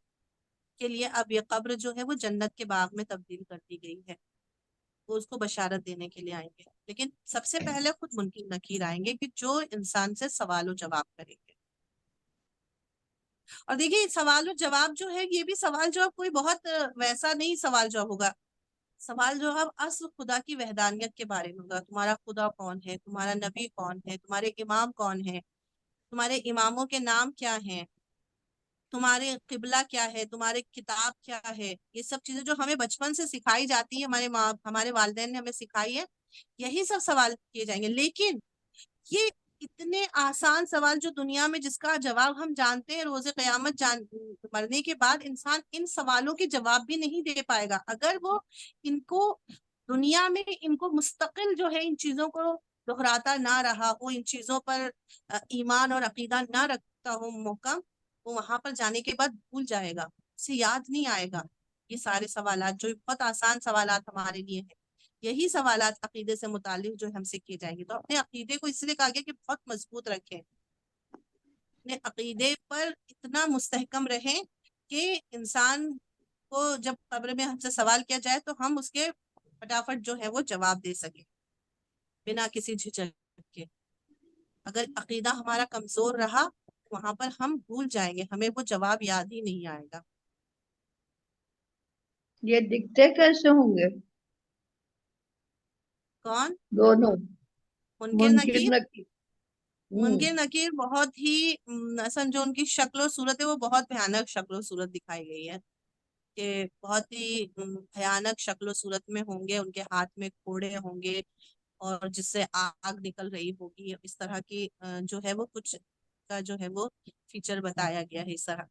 کے لیے اب یہ قبر جو ہے وہ جنت کے باغ میں تبدیل کر دی گئی ہے. وہ اس کو بشارت دینے کے لیے آئیں گے. لیکن سب سے پہلے خود منکر نکیر آئیں گے کہ جو انسان سے سوال و جواب کریں گے. اور دیکھیے سوال و جواب جو ہے یہ بھی سوال جواب کوئی بہت ویسا نہیں سوال جواب ہوگا. سوال جواب اصل خدا کی وحدانیت کے بارے میں ہوگا. تمہارا خدا کون ہے، تمہارا نبی کون ہے، تمہارے امام کون ہے، تمہارے اماموں کے نام کیا ہیں، تمہارے قبلہ کیا ہے، تمہارے کتاب کیا ہے. یہ سب چیزیں جو ہمیں بچپن سے سکھائی جاتی ہیں، ہمارے والدین نے ہمیں سکھائی ہے، یہی سب سوال کیے جائیں گے. لیکن یہ اتنے آسان سوال جو دنیا میں جس کا جواب ہم جانتے ہیں، روز قیامت مرنے کے بعد انسان ان سوالوں کے جواب بھی نہیں دے پائے گا اگر وہ ان کو دنیا میں ان کو مستقل جو ہے ان چیزوں کو دہراتا نہ رہا ہو، ان چیزوں پر ایمان اور عقیدہ نہ رکھتا ہو محکم. وہ وہاں پر جانے کے بعد بھول جائے گا، اسے یاد نہیں آئے گا. یہ سارے سوالات جو بہت آسان سوالات ہمارے لیے ہیں، یہی سوالات عقیدے سے متعلق جو ہم سے کیے جائیں گے. تو اپنے عقیدے کو اس لیے کہا گیا کہ بہت مضبوط رکھیں، اپنے عقیدے پر اتنا مستحکم رہیں کہ انسان کو جب قبر میں ہم سے سوال کیا جائے تو ہم اس کے فٹافٹ جو ہے وہ جواب دے سکیں بنا کسی جھجک کے. اگر عقیدہ ہمارا کمزور رہا وہاں پر ہم بھول جائیں گے، ہمیں وہ جواب یاد ہی نہیں آئے گا. یہ دکھتے کیسے ہوں گے کون؟ دونوں، منکر منکر نکیر. نکیر؟ منکر نکیر بہت ہی اصل جو ان کی شکل و صورت ہے وہ بہت بھیانک شکل و صورت دکھائی گئی ہے کہ بہت ہی بھیانک شکل و صورت میں ہوں گے. ان کے ہاتھ میں کوڑے ہوں گے اور جس سے آگ نکل رہی ہوگی. اس طرح کی جو ہے وہ کچھ کا جو ہے وہ فیچر بتایا گیا ہے اس طرح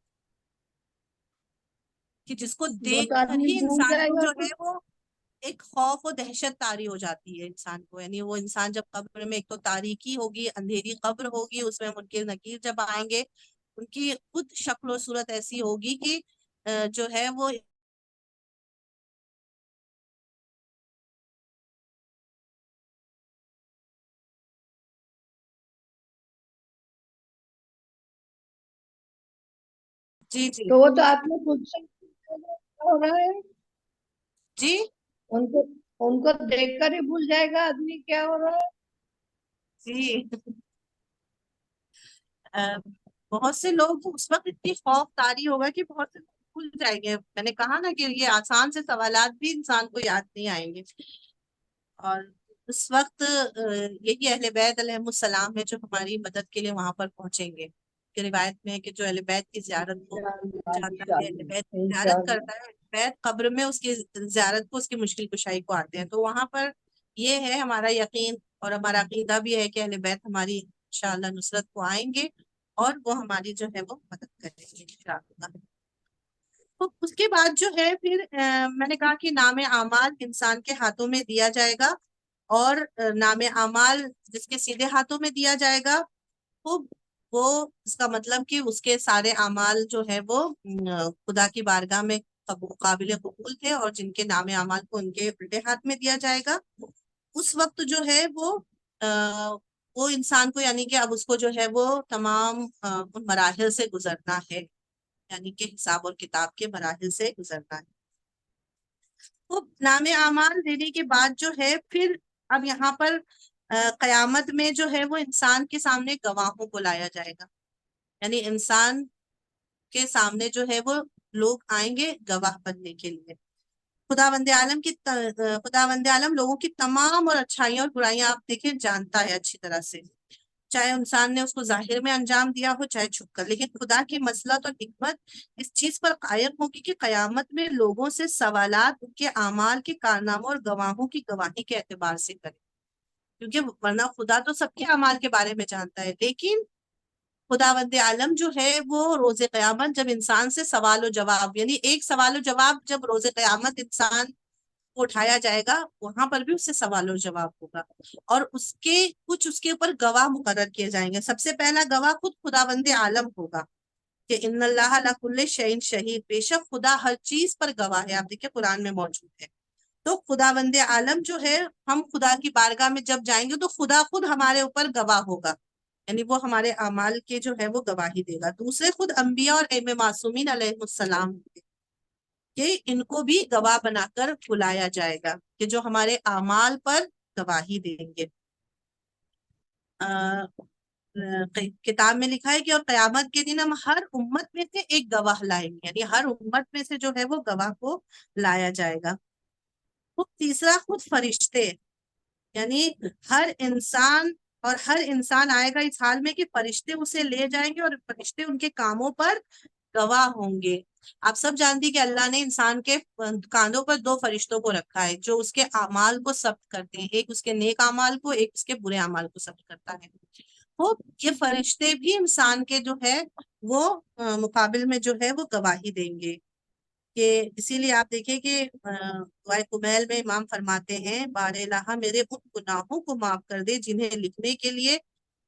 کہ جس کو بہت دیکھ کر آدمی ہی بھول انسان جائے کو گا جو تو ہے وہ ایک خوف و دہشت طاری ہو جاتی ہے انسان کو. یعنی وہ انسان جب قبر میں ایک تو تاریکی ہوگی، اندھیری قبر ہوگی، اس میں منکر نکیر جب آئیں گے ان کی خود شکل و صورت ایسی ہوگی کہ جو ہے وہ جی جی تو وہ تو آپ نے خود سے ہو رہا ہے، جی ان کو دیکھ کر ہی بھول جائے گا آدمی کیا ہو رہا ہے. جی بہت سے لوگ اس وقت اتنی خوف طاری ہوگا کہ بہت سے بھول جائیں گے. میں نے کہا نا کہ یہ آسان سے سوالات بھی انسان کو یاد نہیں آئیں گے. اور اس وقت یہی اہل بیت علیہم السلام ہے جو ہماری مدد کے لیے وہاں پر پہنچیں گے. کہ روایت میں ہے کہ جو اہل بیت کی زیارت کو جاتا ہے، اہل بیت کی زیارت کرتا ہے، اہل بیت قبر میں اس کی زیارت کو، اس کی مشکل کشائی کو آتے ہیں. تو وہاں پر یہ ہے ہمارا یقین اور ہمارا عقیدہ بھی ہے کہ اہل بیت ہماری انشاءاللہ نصرت کو آئیں گے اور وہ ہماری جو ہے وہ مدد کریں گے انشاءاللہ. تو اس کے بعد جو ہے پھر میں نے کہا کہ نام اعمال انسان کے ہاتھوں میں دیا جائے گا اور نام اعمال جس کے سیدھے ہاتھوں میں دیا جائے گا وہ اس کا مطلب کہ اس کے سارے اعمال جو ہے وہ خدا کی بارگاہ میں قابل قبول تھے، اور جن کے نام اعمال کو ان کے الٹے ہاتھ میں دیا جائے گا اس وقت جو ہے وہ انسان کو یعنی کہ اب اس کو جو ہے وہ تمام ان مراحل سے گزرنا ہے، یعنی کہ حساب اور کتاب کے مراحل سے گزرنا ہے۔ تو نام اعمال دینے کے بعد جو ہے پھر اب یہاں پر قیامت میں جو ہے وہ انسان کے سامنے گواہوں کو لایا جائے گا، یعنی انسان کے سامنے جو ہے وہ لوگ آئیں گے گواہ بننے کے لیے۔ خداوند عالم لوگوں کی تمام اور اچھائیاں اور برائیاں آپ دیکھیں جانتا ہے اچھی طرح سے، چاہے انسان نے اس کو ظاہر میں انجام دیا ہو چاہے چھپ کر، لیکن خدا کی مصلحت اور حکمت اس چیز پر قائم ہوگی کہ قیامت میں لوگوں سے سوالات ان کے اعمال کے کارناموں اور گواہوں کی گواہی کے اعتبار سے کرے، کیونکہ ورنہ خدا تو سب کے اعمال کے بارے میں جانتا ہے، لیکن خداوند عالم جو ہے وہ روز قیامت جب انسان سے سوال و جواب، یعنی ایک سوال و جواب جب روز قیامت انسان کو اٹھایا جائے گا وہاں پر بھی اس سے سوال و جواب ہوگا، اور اس کے اوپر گواہ مقرر کیے جائیں گے۔ سب سے پہلا گواہ خود خداوند عالم ہوگا کہ ان اللہ علی کل شیء شہید، بے شک خدا ہر چیز پر گواہ ہے، آپ دیکھیں قرآن میں موجود ہے۔ تو خداوند عالم جو ہے ہم خدا کی بارگاہ میں جب جائیں گے تو خدا خود ہمارے اوپر گواہ ہوگا، یعنی وہ ہمارے اعمال کے جو ہے وہ گواہی دے گا۔ دوسرے خود انبیاء اور ائمہ معصومین علیہ السلام کہ ان کو بھی گواہ بنا کر بلایا جائے گا کہ جو ہمارے اعمال پر گواہی دیں گے۔ کتاب میں لکھا ہے کہ اور قیامت کے دن ہم ہر امت میں سے ایک گواہ لائیں گے، یعنی ہر امت میں سے جو ہے وہ گواہ کو لایا جائے گا۔ تیسرا خود فرشتے، یعنی ہر انسان آئے گا اس حال میں کہ فرشتے اسے لے جائیں گے اور فرشتے ان کے کاموں پر گواہ ہوں گے۔ آپ سب جانتی کہ اللہ نے انسان کے کاندھوں پر 2 فرشتوں کو رکھا ہے جو اس کے اعمال کو ثبت کرتے ہیں، ایک اس کے نیک اعمال کو، ایک اس کے برے اعمال کو ثبت کرتا ہے۔ تو یہ فرشتے بھی انسان کے جو ہے وہ مقابل میں جو ہے وہ گواہی دیں گے، کہ اسی لیے آپ دیکھیں کہ دعائے کمیل میں امام فرماتے ہیں بار الہ میرے ان گناہوں کو معاف کر دے جنہیں لکھنے کے لیے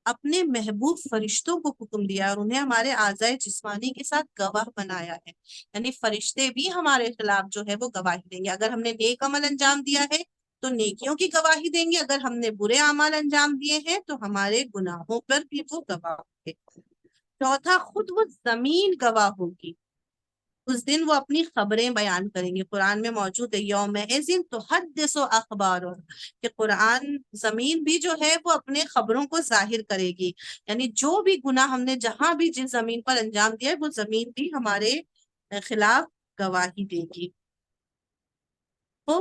اپنے محبوب فرشتوں کو حکم دیا اور انہیں ہمارے اعضائے جسمانی کے ساتھ گواہ بنایا ہے، یعنی فرشتے بھی ہمارے خلاف جو ہے وہ گواہی دیں گے۔ اگر ہم نے نیک عمل انجام دیا ہے تو نیکیوں کی گواہی دیں گے، اگر ہم نے برے اعمال انجام دیے ہیں تو ہمارے گناہوں پر بھی وہ گواہ ہوں گے۔ چوتھا خود وہ زمین گواہ ہوگی، اس دن وہ اپنی خبریں بیان کریں گے۔ قرآن میں موجود ہے یومئذ تحدث اخبارها، کہ قرآن زمین بھی جو ہے وہ اپنے خبروں کو ظاہر کرے گی، یعنی جو بھی گناہ ہم نے جہاں بھی جس زمین پر انجام دیا ہے وہ زمین بھی ہمارے خلاف گواہی دے گی۔ تو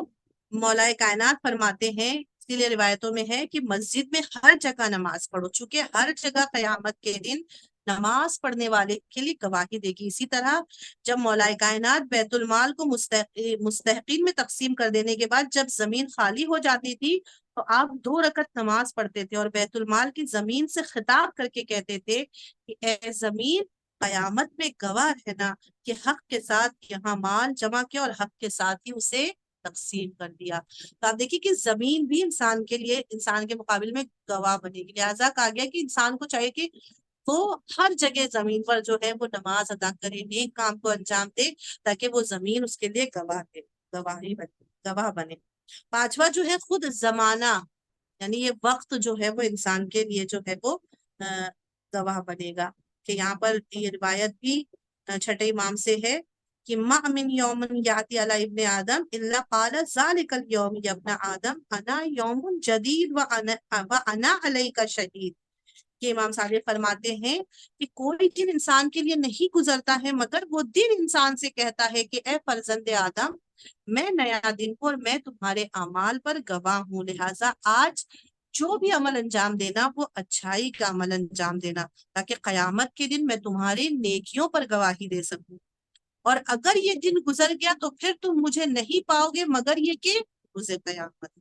مولا کائنات فرماتے ہیں، اسی لیے روایتوں میں ہے کہ مسجد میں ہر جگہ نماز پڑھو، چونکہ ہر جگہ قیامت کے دن نماز پڑھنے والے کے لیے گواہی دے گی۔ اسی طرح جب مولا کائنات بیت المال کو مستحقین میں تقسیم کر دینے کے بعد جب زمین خالی ہو جاتی تھی تو آپ 2 رکعت نماز پڑھتے تھے اور بیت المال کی زمین سے خطاب کر کے کہتے تھے کہ اے زمین قیامت میں گواہ رہنا کہ حق کے ساتھ یہاں مال جمع کیا اور حق کے ساتھ ہی اسے تقسیم کر دیا۔ تو آپ دیکھیے کہ زمین بھی انسان کے لیے، انسان کے مقابل میں گواہ بنے گی، لہٰذا کہا گیا کہ انسان کو چاہیے کہ وہ ہر جگہ زمین پر جو ہے وہ نماز ادا کرے، نیک کام کو انجام دے تاکہ وہ زمین اس کے لیے گواہ بنے۔ 5واں جو ہے خود زمانہ، یعنی یہ وقت جو ہے وہ انسان کے لیے جو ہے وہ گواہ بنے گا، کہ یہاں پر یہ روایت بھی 6 امام سے ہے کہ ما من یوم یاتی علی ابن آدم الا قال ذلک اليوم یا ابن آدم انا یوم جدید وانا علیک شہید، کہ امام صادق فرماتے ہیں کہ کوئی دن انسان کے لیے نہیں گزرتا ہے مگر وہ دن انسان سے کہتا ہے کہ اے فرزند آدم میں نیا دن ہوں اور میں تمہارے اعمال پر گواہ ہوں، لہٰذا آج جو بھی عمل انجام دینا وہ اچھائی کا عمل انجام دینا تاکہ قیامت کے دن میں تمہاری نیکیوں پر گواہی دے سکوں، اور اگر یہ دن گزر گیا تو پھر تم مجھے نہیں پاؤ گے مگر یہ کہ روز قیامت۔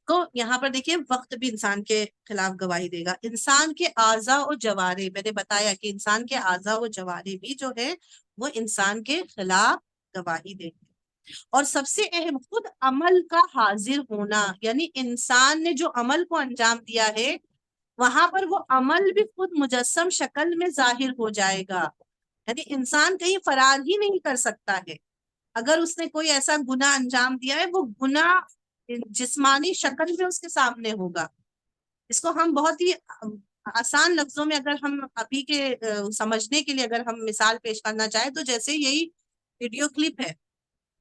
تو یہاں پر دیکھیے وقت بھی انسان کے خلاف گواہی دے گا۔ انسان کے اعضاء و جوارح، میں نے بتایا کہ انسان کے اعضاء و جوارح بھی جو ہے وہ انسان کے خلاف گواہی دیں گے۔ اور سب سے اہم خود عمل کا حاضر ہونا، یعنی انسان نے جو عمل کو انجام دیا ہے وہاں پر وہ عمل بھی خود مجسم شکل میں ظاہر ہو جائے گا، یعنی انسان کہیں فرار ہی نہیں کر سکتا ہے۔ اگر اس نے کوئی ایسا گناہ انجام دیا ہے وہ گناہ جسمانی شکل میں اس کے سامنے ہوگا. اس کو ہم بہت ہی آسان لفظوں میں اگر ہم ابھی کے سمجھنے کے لیے اگر ہم مثال پیش کرنا چاہیں تو جیسے یہی ویڈیو کلپ ہے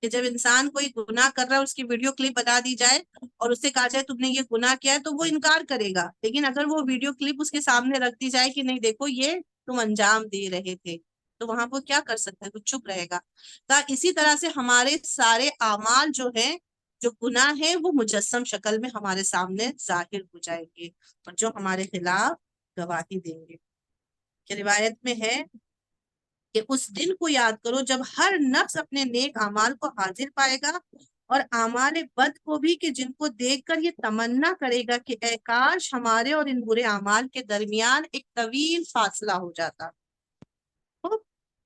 کہ جب انسان کوئی گناہ کر رہا ہے اس کی ویڈیو کلپ بتا دی جائے اور اس سے کہا جائے تم نے یہ گناہ کیا ہے تو وہ انکار کرے گا. لیکن اگر وہ ویڈیو کلپ اس کے سامنے رکھ دی جائے کہ نہیں دیکھو یہ تم انجام دے رہے تھے تو وہاں وہ کیا کر سکتا ہے, وہ چپ رہے گا. اسی طرح سے ہمارے سارے اعمال جو ہیں جو گناہ ہیں وہ مجسم شکل میں ہمارے سامنے ظاہر ہو جائیں گے اور جو ہمارے خلاف گواہی دیں گے. کہ روایت میں ہے کہ اس دن کو یاد کرو جب ہر نفس اپنے نیک اعمال کو حاضر پائے گا اور اعمال بد کو بھی, کہ جن کو دیکھ کر یہ تمنا کرے گا کہ اے کاش ہمارے اور ان برے اعمال کے درمیان ایک طویل فاصلہ ہو جاتا. تو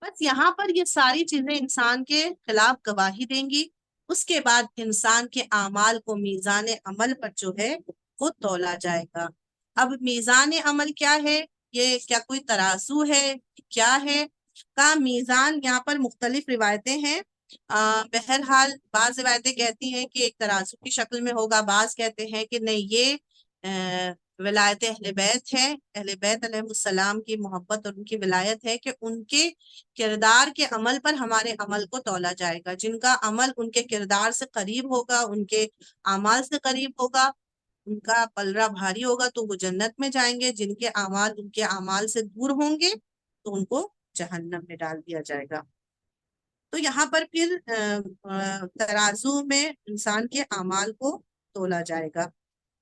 بس یہاں پر یہ ساری چیزیں انسان کے خلاف گواہی دیں گی. اس کے بعد انسان کے اعمال کو میزان عمل پر جو ہے وہ تولا جائے گا. اب میزان عمل کیا ہے, یہ کیا کوئی ترازو ہے, کیا ہے؟ کا میزان یہاں پر مختلف روایتیں ہیں. بہرحال بعض روایتیں کہتی ہیں کہ ایک ترازو کی شکل میں ہوگا, بعض کہتے ہیں کہ نہیں یہ ولایت اہل بیت ہے, اہل بیت علیہ السلام کی محبت اور ان کی ولایت ہے کہ ان کے کردار کے عمل پر ہمارے عمل کو تولا جائے گا. جن کا عمل ان کے کردار سے قریب ہوگا, ان کے اعمال سے قریب ہوگا, ان کا پلڑا بھاری ہوگا تو وہ جنت میں جائیں گے. جن کے اعمال ان کے اعمال سے دور ہوں گے تو ان کو جہنم میں ڈال دیا جائے گا. تو یہاں پر پھر ترازو میں انسان کے اعمال کو تولا جائے گا.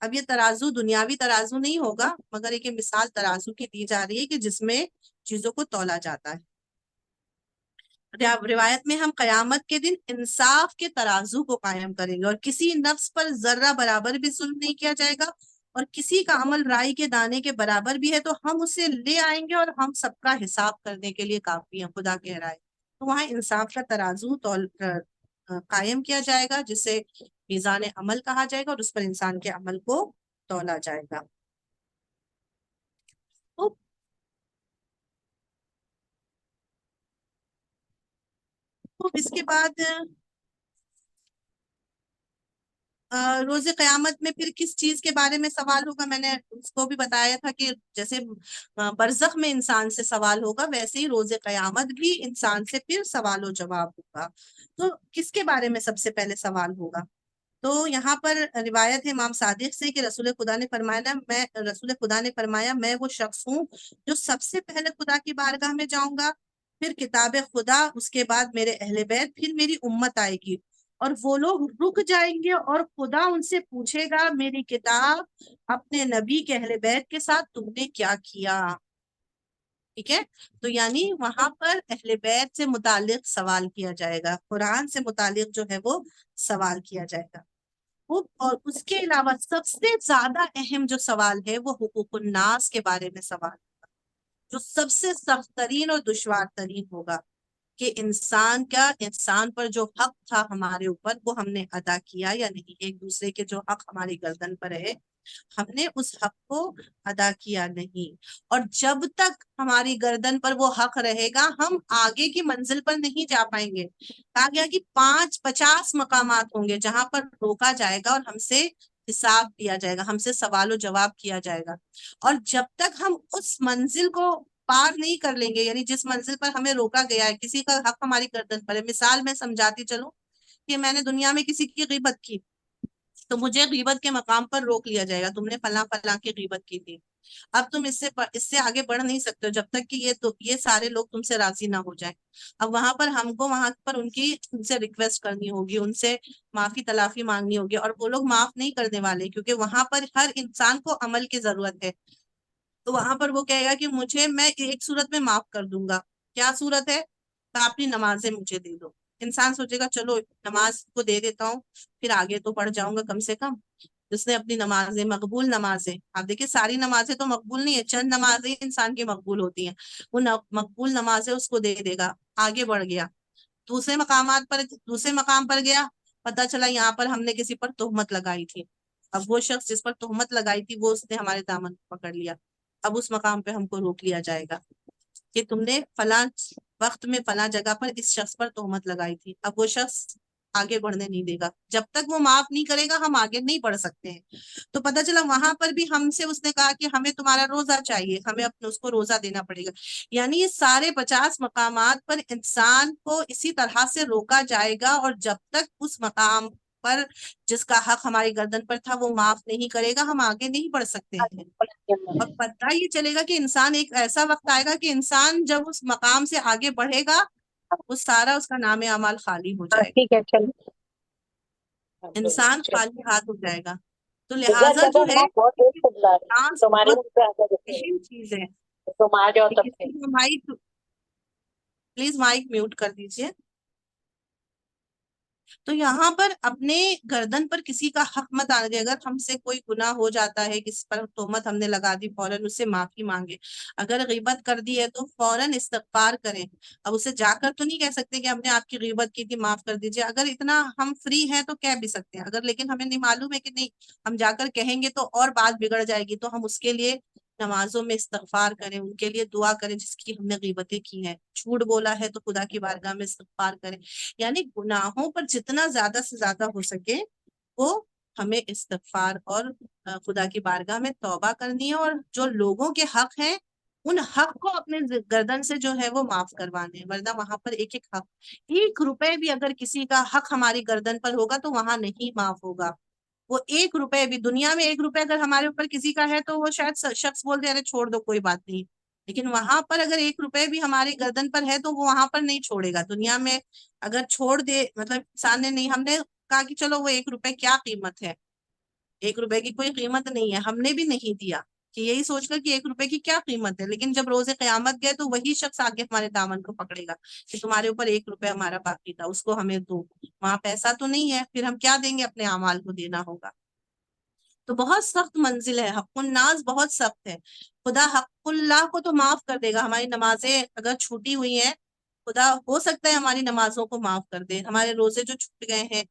اب یہ ترازو دنیاوی ترازو نہیں ہوگا مگر ایک مثال ترازو کی دی جا رہی ہے کہ جس میں چیزوں کو تولا جاتا ہے. روایت میں ہم قیامت کے دن انصاف کے ترازو کو قائم کریں گے اور کسی نفس پر ذرہ برابر بھی ظلم نہیں کیا جائے گا اور کسی کا عمل رائی کے دانے کے برابر بھی ہے تو ہم اسے لے آئیں گے اور ہم سب کا حساب کرنے کے لیے کافی ہیں, خدا کہہ رہا ہے. تو وہاں انصاف کا ترازو قائم کیا جائے گا جسے میزان عمل کہا جائے گا اور اس پر انسان کے عمل کو تولا جائے گا. تو اس کے بعد روز قیامت میں پھر کس چیز کے بارے میں سوال ہوگا, میں نے اس کو بھی بتایا تھا کہ جیسے برزخ میں انسان سے سوال ہوگا ویسے ہی روز قیامت بھی انسان سے پھر سوال و جواب ہوگا. تو کس کے بارے میں سب سے پہلے سوال ہوگا؟ تو یہاں پر روایت ہے امام صادق سے کہ رسول خدا نے فرمایا میں وہ شخص ہوں جو سب سے پہلے خدا کی بارگاہ میں جاؤں گا, پھر کتاب خدا, اس کے بعد میرے اہل بیت, پھر میری امت آئے گی اور وہ لوگ رک جائیں گے اور خدا ان سے پوچھے گا میری کتاب اپنے نبی کے اہل بیت کے ساتھ تم نے کیا کیا. ٹھیک ہے, تو یعنی وہاں پر اہل بیت سے متعلق سوال کیا جائے گا, قرآن سے متعلق جو ہے وہ سوال کیا جائے گا. اور اس کے علاوہ سب سے زیادہ اہم جو سوال ہے وہ حقوق الناس کے بارے میں سوال ہوگا, جو سب سے سخت ترین اور دشوار ترین ہوگا کہ انسان پر جو حق تھا ہمارے اوپر وہ ہم نے ادا کیا یا نہیں. ایک دوسرے کے جو حق ہماری گردن پر ہے ہم نے اس حق کو ادا کیا نہیں, اور جب تک ہماری گردن پر وہ حق رہے گا ہم آگے کی منزل پر نہیں جا پائیں گے. کہا گیا کہ 50 مقامات ہوں گے جہاں پر روکا جائے گا اور ہم سے حساب دیا جائے گا, ہم سے سوال و جواب کیا جائے گا. اور جب تک ہم اس منزل کو پار نہیں کر لیں گے, یعنی جس منزل پر ہمیں روکا گیا ہے, کسی کا حق ہماری گردن پر ہے. مثال میں سمجھاتی چلوں کہ میں نے دنیا میں کسی کی غیبت کی تو مجھے غیبت کے مقام پر روک لیا جائے گا, تم نے فلاں فلاں کی غیبت کی تھی, اب تم اس سے آگے بڑھ نہیں سکتے ہو جب تک کہ یہ سارے لوگ تم سے راضی نہ ہو جائیں. اب وہاں پر ہم کو وہاں پر ان سے ریکویسٹ کرنی ہوگی, ان سے معافی تلافی مانگنی ہوگی, اور وہ لوگ معاف نہیں کرنے والے کیونکہ وہاں پر ہر انسان کو عمل کی ضرورت ہے. تو وہاں پر وہ کہے گا کہ میں ایک صورت میں معاف کر دوں گا. کیا صورت ہے؟ اپنی نمازیں مجھے دے دو. انسان سوچے گا چلو نماز کو دے دیتا ہوں پھر آگے تو پڑھ جاؤں گا کم سے کم. جس نے اپنی نمازیں, مقبول نمازیں, آپ دیکھیں ساری نمازیں تو مقبول نہیں ہے, چند نمازیں انسان کی مقبول ہوتی ہیں, وہ مقبول نمازیں اس کو دے دے گا. آگے بڑھ گیا, دوسرے مقام پر گیا, پتا چلا یہاں پر ہم نے کسی پر تہمت لگائی تھی. اب وہ شخص جس پر تہمت لگائی تھی وہ اس نے ہمارے دامن پکڑ لیا. اب اس مقام پہ ہم کو روک لیا جائے گا کہ تم نے فلاں وقت میں فلاں جگہ پر اس شخص پر تہمت لگائی تھی. اب وہ شخص آگے بڑھنے نہیں دے گا. جب تک وہ معاف نہیں کرے گا ہم آگے نہیں بڑھ سکتے ہیں. تو پتہ چلا وہاں پر بھی ہم سے اس نے کہا کہ ہمیں تمہارا روزہ چاہیے, ہمیں اپنے اس کو روزہ دینا پڑے گا. یعنی یہ سارے 50 مقامات پر انسان کو اسی طرح سے روکا جائے گا, اور جب تک اس مقام پر جس کا حق ہماری گردن پر تھا وہ معاف نہیں کرے گا ہم آگے نہیں بڑھ سکتے ہیں. اور پتہ یہ چلے گا کہ انسان ایک ایسا وقت آئے گا کہ انسان جب اس مقام سے آگے بڑھے گا وہ سارا اس کا نام اعمال خالی ہو جائے گا, ٹھیک ہے چلو. انسان خالی ہاتھ ہو جائے گا. تو گزر لہٰذا جو جب ہے بہت دیر سے بلا رہی نماز تمہاری بہت منہ پہ آ جاتے اہم چیز ہے. تم آ جاؤ تب سے. کسی کو مائک پلیز مائک میوٹ کر دیجئے. تو یہاں پر اپنے گردن پر کسی کا حق مت آنے دے. اگر ہم سے کوئی گناہ ہو جاتا ہے, کسی پر تہمت ہم نے لگا دی, فوراً اس سے معافی مانگے. اگر غیبت کر دی ہے تو فوراً استغفار کریں. اب اسے جا کر تو نہیں کہہ سکتے کہ ہم نے آپ کی غیبت کی تھی معاف کر دیجیے. اگر اتنا ہم فری ہیں تو کہہ بھی سکتے ہیں. اگر لیکن ہمیں نہیں معلوم ہے کہ نہیں ہم جا کر کہیں گے تو اور بات بگڑ جائے گی, تو ہم اس کے لیے نمازوں میں استغفار کریں, ان کے لیے دعا کریں جس کی ہم نے غیبتیں کی ہیں. جھوٹ بولا ہے تو خدا کی بارگاہ میں استغفار کریں. یعنی گناہوں پر جتنا زیادہ سے زیادہ ہو سکے وہ ہمیں استغفار اور خدا کی بارگاہ میں توبہ کرنی ہے, اور جو لوگوں کے حق ہیں ان حق کو اپنے گردن سے جو ہے وہ معاف کروانے ہیں. ورنہ وہاں پر ایک ایک حق, 1 روپے بھی اگر کسی کا حق ہماری گردن پر ہوگا تو وہاں نہیں معاف ہوگا. وہ 1 روپے بھی, دنیا میں 1 روپے اگر ہمارے اوپر کسی کا ہے تو وہ شاید شخص بول دے ارے چھوڑ دو کوئی بات نہیں, لیکن وہاں پر اگر 1 روپے بھی ہماری گردن پر ہے تو وہ وہاں پر نہیں چھوڑے گا. دنیا میں اگر چھوڑ دے, مطلب انسان نے نہیں, ہم نے کہا کہ چلو وہ 1 روپے کیا قیمت ہے, 1 روپے کی کوئی قیمت نہیں ہے, ہم نے بھی نہیں دیا کہ یہی سوچ کر کہ 1 روپے کی کیا قیمت ہے. لیکن جب روز قیامت گئے تو وہی شخص آگے ہمارے دامن کو پکڑے گا کہ تمہارے اوپر 1 روپے ہمارا باقی تھا, اس کو ہمیں دو. وہاں پیسہ تو نہیں ہے, پھر ہم کیا دیں گے, اپنے اعمال کو دینا ہوگا. تو بہت سخت منزل ہے, حق الناس بہت سخت ہے. خدا حق اللہ کو تو معاف کر دے گا. ہماری نمازیں اگر چھوٹی ہوئی ہیں خدا ہو سکتا ہے ہماری نمازوں کو معاف کر دے. ہمارے روزے جو چھوٹ گئے ہیں,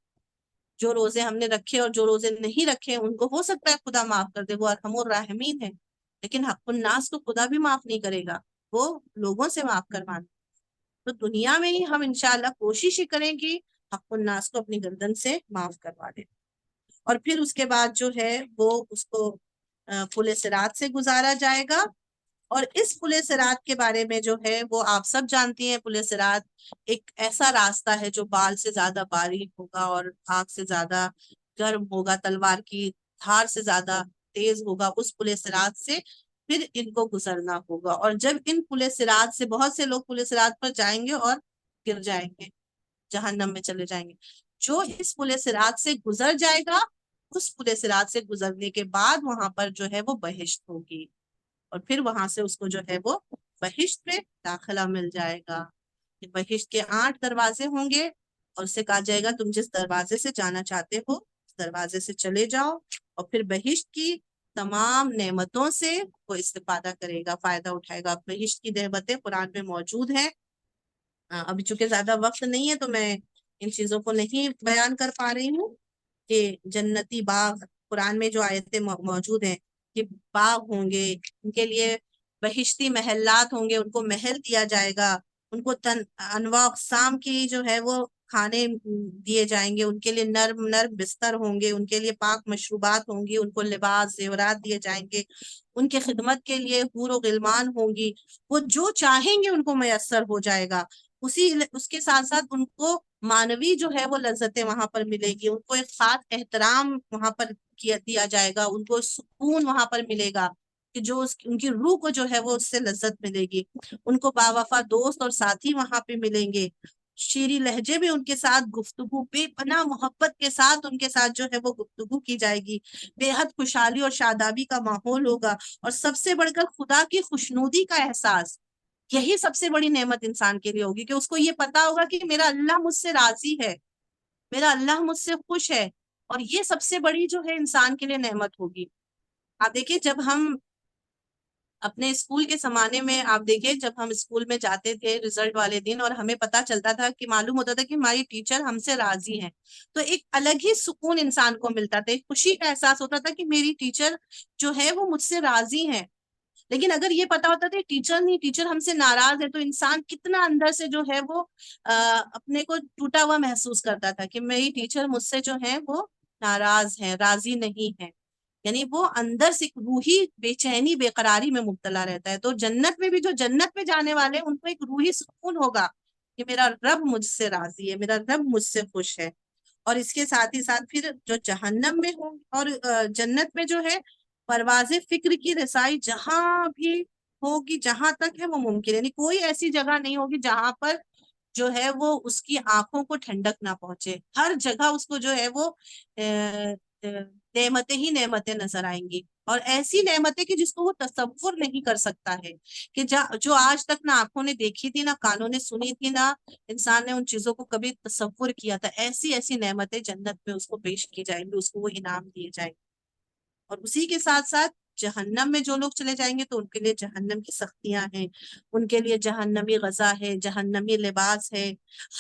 جو روزے ہم نے رکھے اور جو روزے نہیں رکھے ان کو ہو سکتا ہے خدا معاف کر دے, وہ ارحم الراحمین ہے. لیکن حق الناس کو خدا بھی معاف نہیں کرے گا, وہ لوگوں سے معاف کروانا. تو دنیا میں ہی ہم انشاءاللہ کوشش ہی کریں کہ حق الناس کو اپنی گردن سے معاف کروا دیں. اور پھر اس کے بعد جو ہے وہ اس کو پل صراط سے گزارا جائے گا. اور اس پل صراط کے بارے میں جو ہے وہ آپ سب جانتی ہیں, پل صراط ایک ایسا راستہ ہے جو بال سے زیادہ باریک ہوگا اور آگ سے زیادہ گرم ہوگا, تلوار کی دھار سے زیادہ تیز ہوگا. اس پل صراط سے پھر ان کو گزرنا ہوگا. اور جب ان پل صراط سے بہت سے لوگ پل صراط پر جائیں گے اور گر جائیں گے, جہنم میں چلے جائیں گے. جو اس پل صراط سے گزر جائے گا, اس پل صراط سے گزرنے کے بعد وہاں پر جو ہے وہ بہشت ہوگی, اور پھر وہاں سے اس کو جو ہے وہ بہشت میں داخلہ مل جائے گا. بہشت کے 8 دروازے ہوں گے اور اسے کہا جائے گا تم جس دروازے سے جانا چاہتے ہو اس دروازے سے چلے جاؤ, اور پھر بہشت کی تمام نعمتوں سے وہ استفادہ کرے گا, فائدہ اٹھائے گا. بہشت کی نعمتیں قرآن میں موجود ہیں. ابھی چونکہ زیادہ وقت نہیں ہے تو میں ان چیزوں کو نہیں بیان کر پا رہی ہوں کہ جنتی باغ قرآن میں جو آیتیں موجود ہیں کہ باغ ہوں گے, ان کے لیے بہشتی محلات ہوں گے, ان کو محل دیا جائے گا, ان کو انواع اقسام کی جو ہے وہ کھانے دیے جائیں گے, ان کے لیے نرم نرم بستر ہوں گے, ان کے لیے پاک مشروبات ہوں گی, ان کو لباس زیورات دیے جائیں گے, ان کے خدمت کے لیے حور و غلمان ہوں گی. وہ جو چاہیں گے ان کو میسر ہو جائے گا. اس کے ساتھ ساتھ ان کو مانوی جو ہے وہ لذتیں وہاں پر ملے گی, ان کو ایک خاص احترام وہاں پر دیا جائے گا, ان کو سکون وہاں پر ملے گا کہ جو ان کی روح کو جو ہے وہ اس سے لذت ملے گی. ان کو باوفا دوست اور ساتھی وہاں پہ ملیں گے, شیریں لہجے میں ان کے ساتھ گفتگو, بے پناہ محبت کے ساتھ ان کے ساتھ جو ہے وہ گفتگو کی جائے گی. بے حد خوشحالی اور شادابی کا ماحول ہوگا, اور سب سے بڑھ کر خدا کی خوشنودی کا احساس. یہی سب سے بڑی نعمت انسان کے لیے ہوگی کہ اس کو یہ پتا ہوگا کہ میرا اللہ مجھ سے راضی ہے, میرا اللہ مجھ سے خوش ہے. اور یہ سب سے بڑی جو ہے انسان کے لیے نعمت ہوگی. آپ دیکھیں جب ہم اپنے اسکول کے زمانے میں, آپ دیکھیں جب ہم اسکول میں جاتے تھے رزلٹ والے دن اور ہمیں پتا چلتا تھا کہ معلوم ہوتا تھا کہ ہماری ٹیچر ہم سے راضی ہیں, تو ایک الگ ہی سکون انسان کو ملتا تھا, ایک خوشی کا احساس ہوتا تھا کہ میری ٹیچر جو ہے وہ مجھ سے راضی ہیں. لیکن اگر یہ پتا ہوتا تھا ٹیچر نہیں، ٹیچر ہم سے ناراض ہے، تو انسان کتنا اندر سے جو ہے وہ اپنے کو ٹوٹا ہوا محسوس کرتا تھا کہ میری ٹیچر مجھ سے جو ہے وہ ناراض ہے، راضی نہیں ہے، یعنی وہ اندر سے روحی بے چینی، بے قراری میں مبتلا رہتا ہے۔ تو جنت میں بھی جو جنت میں جانے والے ان کو ایک روحی سکون ہوگا کہ میرا رب مجھ سے راضی ہے، میرا رب مجھ سے خوش ہے۔ اور اس کے ساتھ ہی ساتھ پھر جو جہنم میں ہوں اور جنت میں جو ہے پرواز فکر کی رسائی جہاں بھی ہوگی، جہاں تک ہے وہ ممکن ہے، یعنی کوئی ایسی جگہ نہیں ہوگی جہاں پر جو ہے وہ اس کی آنکھوں کو ٹھنڈک نہ پہنچے، ہر جگہ اس کو جو ہے وہ نعمتیں ہی نعمتیں نظر آئیں گی، اور ایسی نعمتیں کہ جس کو وہ تصور نہیں کر سکتا ہے، کہ جو آج تک نہ آنکھوں نے دیکھی تھی، نہ کانوں نے سنی تھی، نہ انسان نے ان چیزوں کو کبھی تصور کیا تھا، ایسی ایسی نعمتیں جنت میں اس کو پیش کی جائیں گی، اس کو وہ انعام دیے جائیں گے۔ اور اسی کے ساتھ ساتھ جہنم میں جو لوگ چلے جائیں گے تو ان کے لیے جہنم کی سختیاں ہیں، ان کے لیے جہنمی غذا ہے، جہنمی لباس ہے،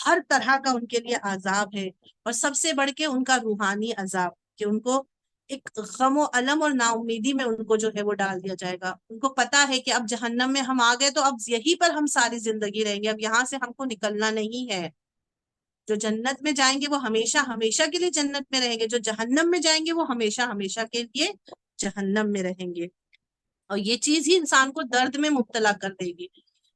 ہر طرح کا ان کے لیے عذاب ہے، اور سب سے بڑھ کے ان کا روحانی عذاب، کہ ان کو ایک غم و الم اور نا امیدی میں ان کو جو ہے وہ ڈال دیا جائے گا۔ ان کو پتا ہے کہ اب جہنم میں ہم آ گئے تو اب یہی پر ہم ساری زندگی رہیں گے، اب یہاں سے ہم کو نکلنا نہیں ہے۔ جو جنت میں جائیں گے وہ ہمیشہ ہمیشہ کے لیے جنت میں رہیں گے، جو جہنم میں جائیں گے وہ ہمیشہ ہمیشہ کے لیے جہنم میں رہیں گے۔ اور یہ چیز ہی انسان کو درد میں مبتلا کر دے گی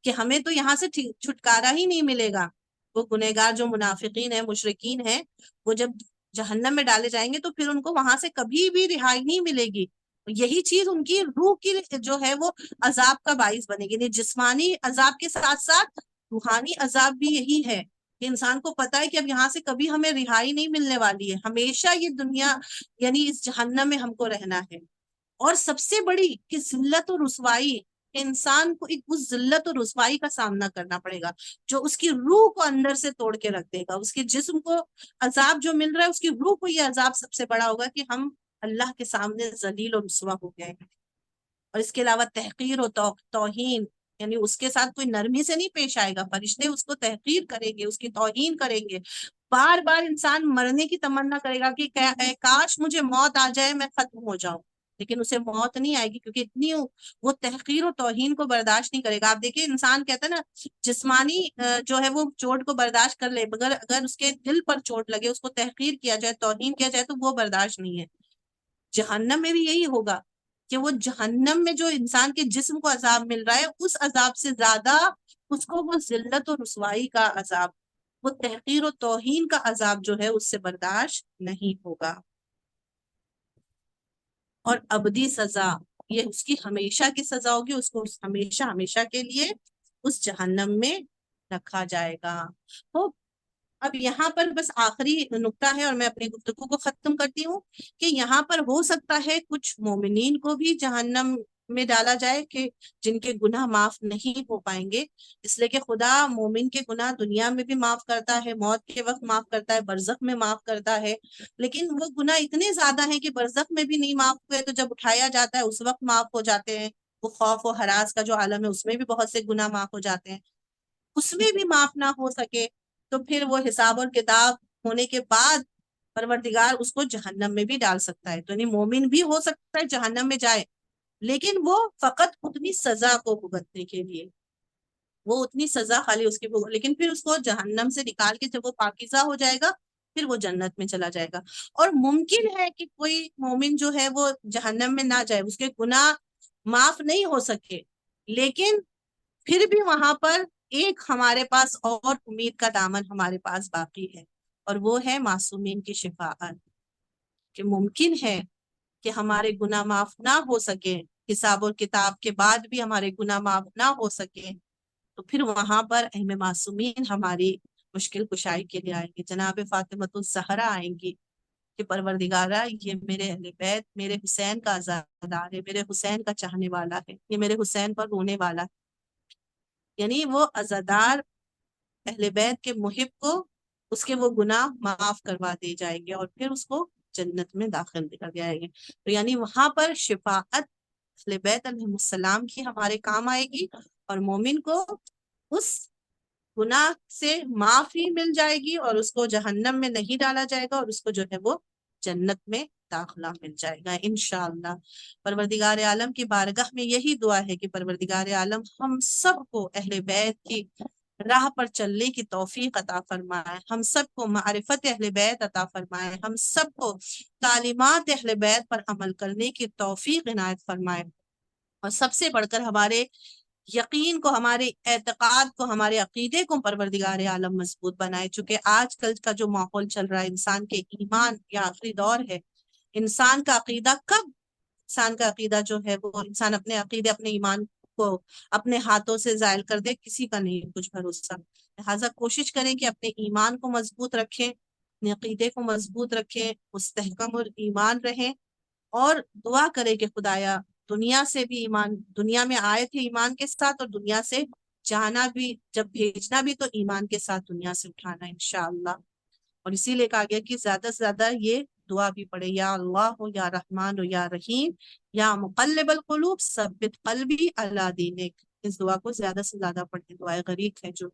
کہ ہمیں تو یہاں سے چھٹکارا ہی نہیں ملے گا۔ وہ گنہگار جو منافقین ہیں، مشرکین ہیں، وہ جب جہنم میں ڈالے جائیں گے تو پھر ان کو وہاں سے کبھی بھی رہائی نہیں ملے گی۔ یہی چیز ان کی روح کی جو ہے وہ عذاب کا باعث بنے گی، یعنی جسمانی عذاب کے ساتھ ساتھ روحانی عذاب بھی یہی ہے کہ انسان کو پتا ہے کہ اب یہاں سے کبھی ہمیں رہائی نہیں ملنے والی ہے، ہمیشہ یہ دنیا یعنی اس جہنم میں ہم کو رہنا ہے۔ اور سب سے بڑی کہ ذلت و رسوائی، انسان کو ایک اس ذلت و رسوائی کا سامنا کرنا پڑے گا جو اس کی روح کو اندر سے توڑ کے رکھ دے گا۔ اس کے جسم کو عذاب جو مل رہا ہے، اس کی روح کو یہ عذاب سب سے بڑا ہوگا کہ ہم اللہ کے سامنے ذلیل و رسوا ہو گئے ہیں۔ اور اس کے علاوہ تحقیر و توہین، یعنی اس کے ساتھ کوئی نرمی سے نہیں پیش آئے گا، فرشتے اس کو تحقیر کریں گے، اس کی توہین کریں گے، بار بار انسان مرنے کی تمنا کرے گا کہ کاش مجھے موت آ جائے، میں ختم ہو جاؤں، لیکن اسے موت نہیں آئے گی کیونکہ اتنی وہ تحقیر و توہین کو برداشت نہیں کرے گا۔ آپ دیکھیں انسان کہتا ہے نا جسمانی جو ہے وہ چوٹ کو برداشت کر لے، مگر اگر اس کے دل پر چوٹ لگے، اس کو تحقیر کیا جائے، توہین کیا جائے، تو وہ برداشت نہیں ہے۔ جہنم میں بھی یہی ہوگا کہ وہ جہنم میں جو انسان کے جسم کو عذاب مل رہا ہے، اس عذاب سے زیادہ اس کو وہ ذلت و رسوائی کا عذاب، وہ تحقیر و توہین کا عذاب جو ہے اس سے برداشت نہیں ہوگا۔ اور ابدی سزا، یہ اس کی ہمیشہ کی سزا ہوگی، اس کو ہمیشہ ہمیشہ کے لیے اس جہنم میں رکھا جائے گا۔ تو اب یہاں پر بس آخری نقطہ ہے اور میں اپنی گفتگو کو ختم کرتی ہوں کہ یہاں پر ہو سکتا ہے کچھ مومنین کو بھی جہنم میں ڈالا جائے کہ جن کے گناہ معاف نہیں ہو پائیں گے، اس لیے کہ خدا مومن کے گناہ دنیا میں بھی معاف کرتا ہے، موت کے وقت معاف کرتا ہے، برزخ میں معاف کرتا ہے، لیکن وہ گناہ اتنے زیادہ ہیں کہ برزخ میں بھی نہیں معاف ہوئے تو جب اٹھایا جاتا ہے اس وقت معاف ہو جاتے ہیں۔ وہ خوف و ہراس کا جو عالم ہے اس میں بھی بہت سے گناہ معاف ہو جاتے ہیں۔ اس میں بھی معاف نہ ہو سکے تو پھر وہ حساب اور کتاب ہونے کے بعد پروردگار اس کو جہنم میں بھی ڈال سکتا ہے۔ تو یعنی مومن بھی ہو سکتا ہے جہنم میں جائے، لیکن وہ فقط اتنی سزا کو بھگتنے کے لیے، وہ اتنی سزا خالی اس کی لیکن پھر اس کو جہنم سے نکال کے جب وہ پاکیزہ ہو جائے گا پھر وہ جنت میں چلا جائے گا۔ اور ممکن ہے کہ کوئی مومن جو ہے وہ جہنم میں نہ جائے، اس کے گناہ معاف نہیں ہو سکے، لیکن پھر بھی وہاں پر ایک ہمارے پاس اور امید کا دامن ہمارے پاس باقی ہے، اور وہ ہے معصومین کی شفاعت، کہ ممکن ہے کہ ہمارے گناہ معاف نہ ہو سکے، حساب اور کتاب کے بعد بھی ہمارے گناہ معاف نہ ہو سکے، تو پھر وہاں پر اہم معصومین ہماری مشکل کشائی کے لیے آئیں گے، جناب فاطمۃ الزہرا آئیں گی کہ پروردگارہ یہ میرے اہل بیت میرے حسین کا عزادار ہے، میرے حسین کا چاہنے والا ہے، یہ میرے حسین پر رونے والا ہے، یعنی وہ عزادار اہل بیت کے محب کو اس کے وہ گناہ معاف کروا دیے جائیں گے اور پھر اس کو جنت میں داخل کر دیا جائیں گے۔ تو یعنی وہاں پر شفاعت اہل بیت علیہ السلام کی ہمارے کام آئے گی، اور مومن کو اس گناہ سے معافی مل جائے گی اور اس کو جہنم میں نہیں ڈالا جائے گا، اور اس کو جو ہے وہ جنت میں داخلہ مل جائے گا انشاءاللہ۔ پروردگار عالم کی بارگاہ میں یہی دعا ہے کہ پروردگار عالم ہم سب کو اہل بیت کی راہ پر چلنے کی توفیق عطا فرمائے، ہم سب کو معرفت اہل بیت عطا فرمائے، ہم سب کو تعلیمات اہل بیت پر عمل کرنے کی توفیق عنایت فرمائے، اور سب سے بڑھ کر ہمارے یقین کو، ہمارے اعتقاد کو، ہمارے عقیدے کو پروردگار عالم مضبوط بنائے۔ چونکہ آج کل کا جو ماحول چل رہا ہے، انسان کے ایمان یا آخری دور ہے، انسان کا عقیدہ انسان کا عقیدہ جو ہے وہ انسان اپنے عقیدے، اپنے ایمان کو اپنے ہاتھوں سے زائل کر دے، کسی کا نہیں کچھ بھروسہ۔ لہٰذا کوشش کریں کہ اپنے ایمان کو مضبوط رکھیں، اپنے عقیدے کو مضبوط رکھیں، مستحکم ایمان رہیں، اور دعا کرے کہ خدایا دنیا سے بھی ایمان، دنیا میں آئے تھے ایمان کے ساتھ، اور دنیا سے جانا بھی، جب بھیجنا بھی تو ایمان کے ساتھ دنیا سے اٹھانا انشاءاللہ۔ اور اسی لیے کہا گیا کہ زیادہ سے زیادہ یہ دعا بھی پڑھے، یا اللہ ہو، یا رحمان ہو، یا رحیم، یا مقلب القلوب ثبت قلبی علی دینک۔ اس دعا کو زیادہ سے زیادہ پڑھیں، دعائے غریق ہے جو۔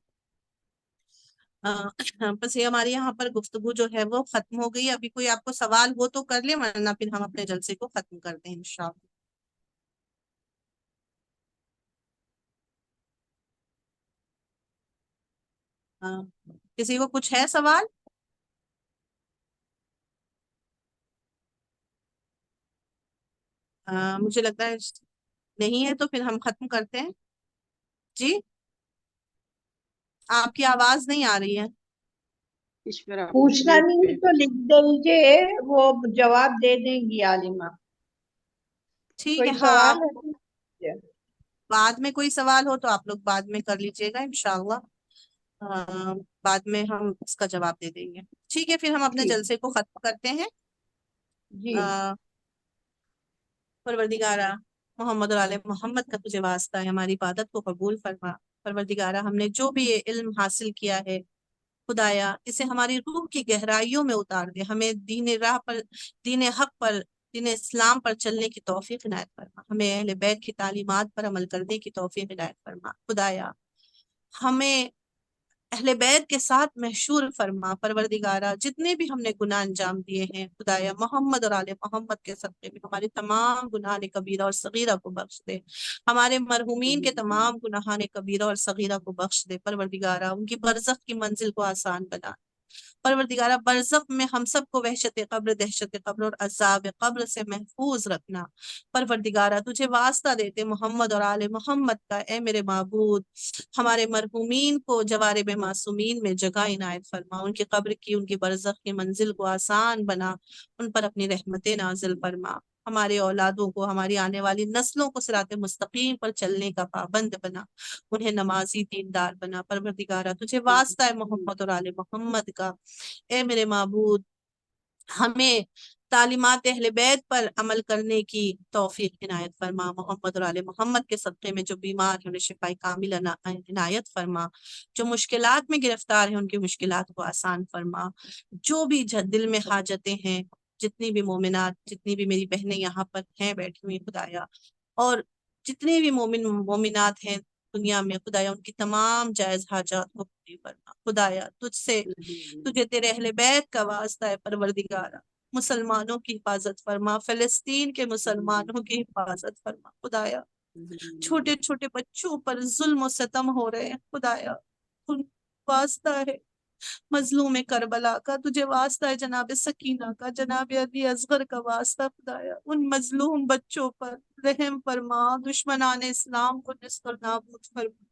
بس یہ ہماری یہاں پر گفتگو جو ہے وہ ختم ہو گئی۔ ابھی کوئی آپ کو سوال ہو تو کر لیں، ورنہ پھر ہم اپنے جلسے کو ختم کرتے ہیں انشاءاللہ۔ کسی کو کچھ ہے سوال؟ مجھے لگتا ہے نہیں ہے، تو پھر ہم ختم کرتے ہیں۔ جی آپ کی آواز نہیں آ رہی ہے۔ پوچھنا نہیں تو لکھ دیجیے، وہ جواب دے دیں گی عالمہ۔ ٹھیک کوئی ہے، ہاں، سوال آپ ہے؟ بعد میں کوئی سوال ہو تو آپ لوگ بعد میں کر لیجیے گا انشاءاللہ، بعد میں ہم اس کا جواب دے دیں گے۔ ٹھیک ہے، پھر ہم اپنے ٹھیک، جلسے کو ختم کرتے ہیں۔ جی پروردگارہ محمد اور آل محمد کا تجھے واسطہ ہے، ہماری عبادت کو قبول فرما۔ پروردگارہ ہم نے جو بھی یہ علم حاصل کیا ہے خدایا، اسے ہماری روح کی گہرائیوں میں اتار دے، ہمیں دین راہ پر، دین حق پر، دین اسلام پر چلنے کی توفیق عنایت فرما، ہمیں اہل بیت کی تعلیمات پر عمل کرنے کی توفیق عنایت فرما۔ خدایا ہمیں اہل بیت کے ساتھ محشور فرما۔ پروردگارہ جتنے بھی ہم نے گناہ انجام دیے ہیں خدایا، محمد اور آل محمد کے صدقے میں ہمارے تمام گناہ کبیرہ اور صغیرہ کو بخش دے، ہمارے مرحومین کے تمام گناہ کبیرہ اور صغیرہ کو بخش دے۔ پروردگارہ ان کی برزخ کی منزل کو آسان بنا۔ پروردگارہ برزخ میں ہم سب کو وحشت قبر، دہشت قبر اور عذاب قبر سے محفوظ رکھنا۔ پروردگارہ تجھے واسطہ دیتے محمد اور آل محمد کا، اے میرے معبود ہمارے مرحومین کو جوارب معصومین میں جگہ عنایت فرما، ان کی قبر کی، ان کی برزخ کی منزل کو آسان بنا، ان پر اپنی رحمتیں نازل فرما، ہمارے اولادوں کو، ہماری آنے والی نسلوں کو صراط مستقیم پر چلنے کا پابند بنا، انہیں نمازی دیندار بنا۔ پروردگارہ تجھے واسطہ ہے محمد اور آل محمد کا، اے میرے معبود ہمیں تعلیمات اہل بیت پر عمل کرنے کی توفیق عنایت فرما۔ محمد اور آل محمد کے صدقے میں جو بیمار ہیں انہیں شفاء کامل عنایت فرما، جو مشکلات میں گرفتار ہیں ان کی مشکلات کو آسان فرما، جو بھی دل میں حاجتیں ہیں، جتنی بھی مومنات، جتنی بھی میری بہنیں یہاں پر ہیں بیٹھی ہوئی خدایا، اور جتنے بھی مومنات ہیں دنیا میں خدایا، ان کی تمام جائز حاجات کو پوری فرما۔ خدایا تجھے تیرے اہل بیت کا واسطہ ہے پروردگارہ، مسلمانوں کی حفاظت فرما، فلسطین کے مسلمانوں کی حفاظت فرما۔ خدایا چھوٹے چھوٹے بچوں پر ظلم و ستم ہو رہے ہیں خدایا، ان کو واسطہ ہے مظلوم کربلا کا، تجھے واسطہ ہے جناب سکینہ کا، جناب علی اصغر کا واسطہ خدایا، ان مظلوم بچوں پر رحم فرما، دشمنان اسلام کو نست و نابود فرما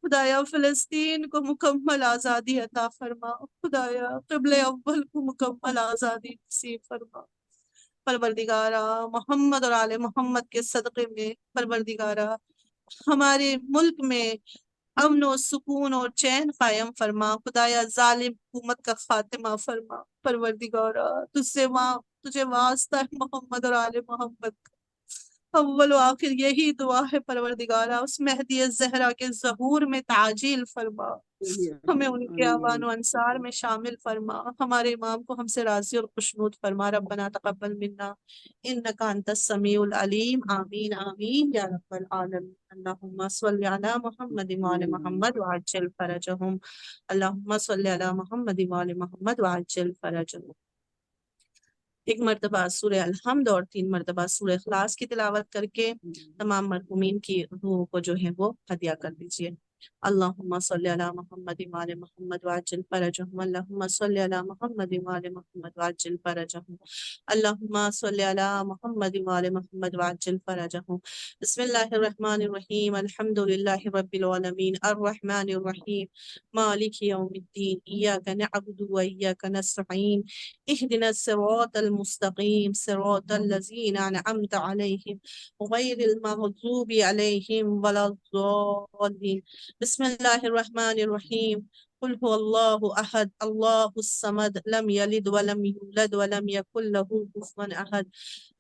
خدایا، فلسطین کو مکمل آزادی عطا فرما خدایا، قبل اول کو مکمل آزادی نصیب فرما۔ پروردگارہ محمد اور آل محمد کے صدقے میں پروردگارہ ہمارے ملک میں امن و سکون اور چین قائم فرما خدایا، ظالم حکومت کا خاتمہ فرما۔ پروردگارہ تجھے واسطہ ہے محمد اور آل محمد کا، اول و آخر یہی دعا ہے پروردگارہ، اس مہدی زہرا کے ظہور میں تعجیل فرما، ہمیں ان کے آبان و انصار میں شامل فرما، ہمارے امام کو ہم سے راضی اور خوشنود فرما۔ ربنا تقبل منا انک انت السمیع العلیم، آمین آمین یا رب العالمین۔ اللہم صلی علی محمد وآل محمد وعجل فرجہم، اللہم صلی علی محمد وآل محمد وعجل فرجہم۔ ایک مرتبہ سورہ الحمد اور 3 مرتبہ سورہ اخلاص کی تلاوت کر کے تمام مرحومین کی روحوں کو جو ہے وہ ہدیہ کر دیجیے۔ اللہم صلی علی محمد وعلی محمد وعجل فرجہم، اللہم صلی علی محمد وعلی محمد وعجل فرجہم، اللہم صلی علی محمد وعلی محمد وعجل فرجہم۔ بسم اللہ الرحمن الرحیم، الحمد للہ رب العالمین، الرحمن الرحیم، مالک یوم الدین، ایاک نعبد و ایاک نستعین، اہدنا الصراط المستقیم، صراط الذین انعمت علیہم غیر المغضوب علیہم ولا الضالین۔ بسم اللہ الرحمن الرحیم، قل هو اللہ احد اللہ الصمد لم یلد ولم یولد ولم یکن له کفوا احد۔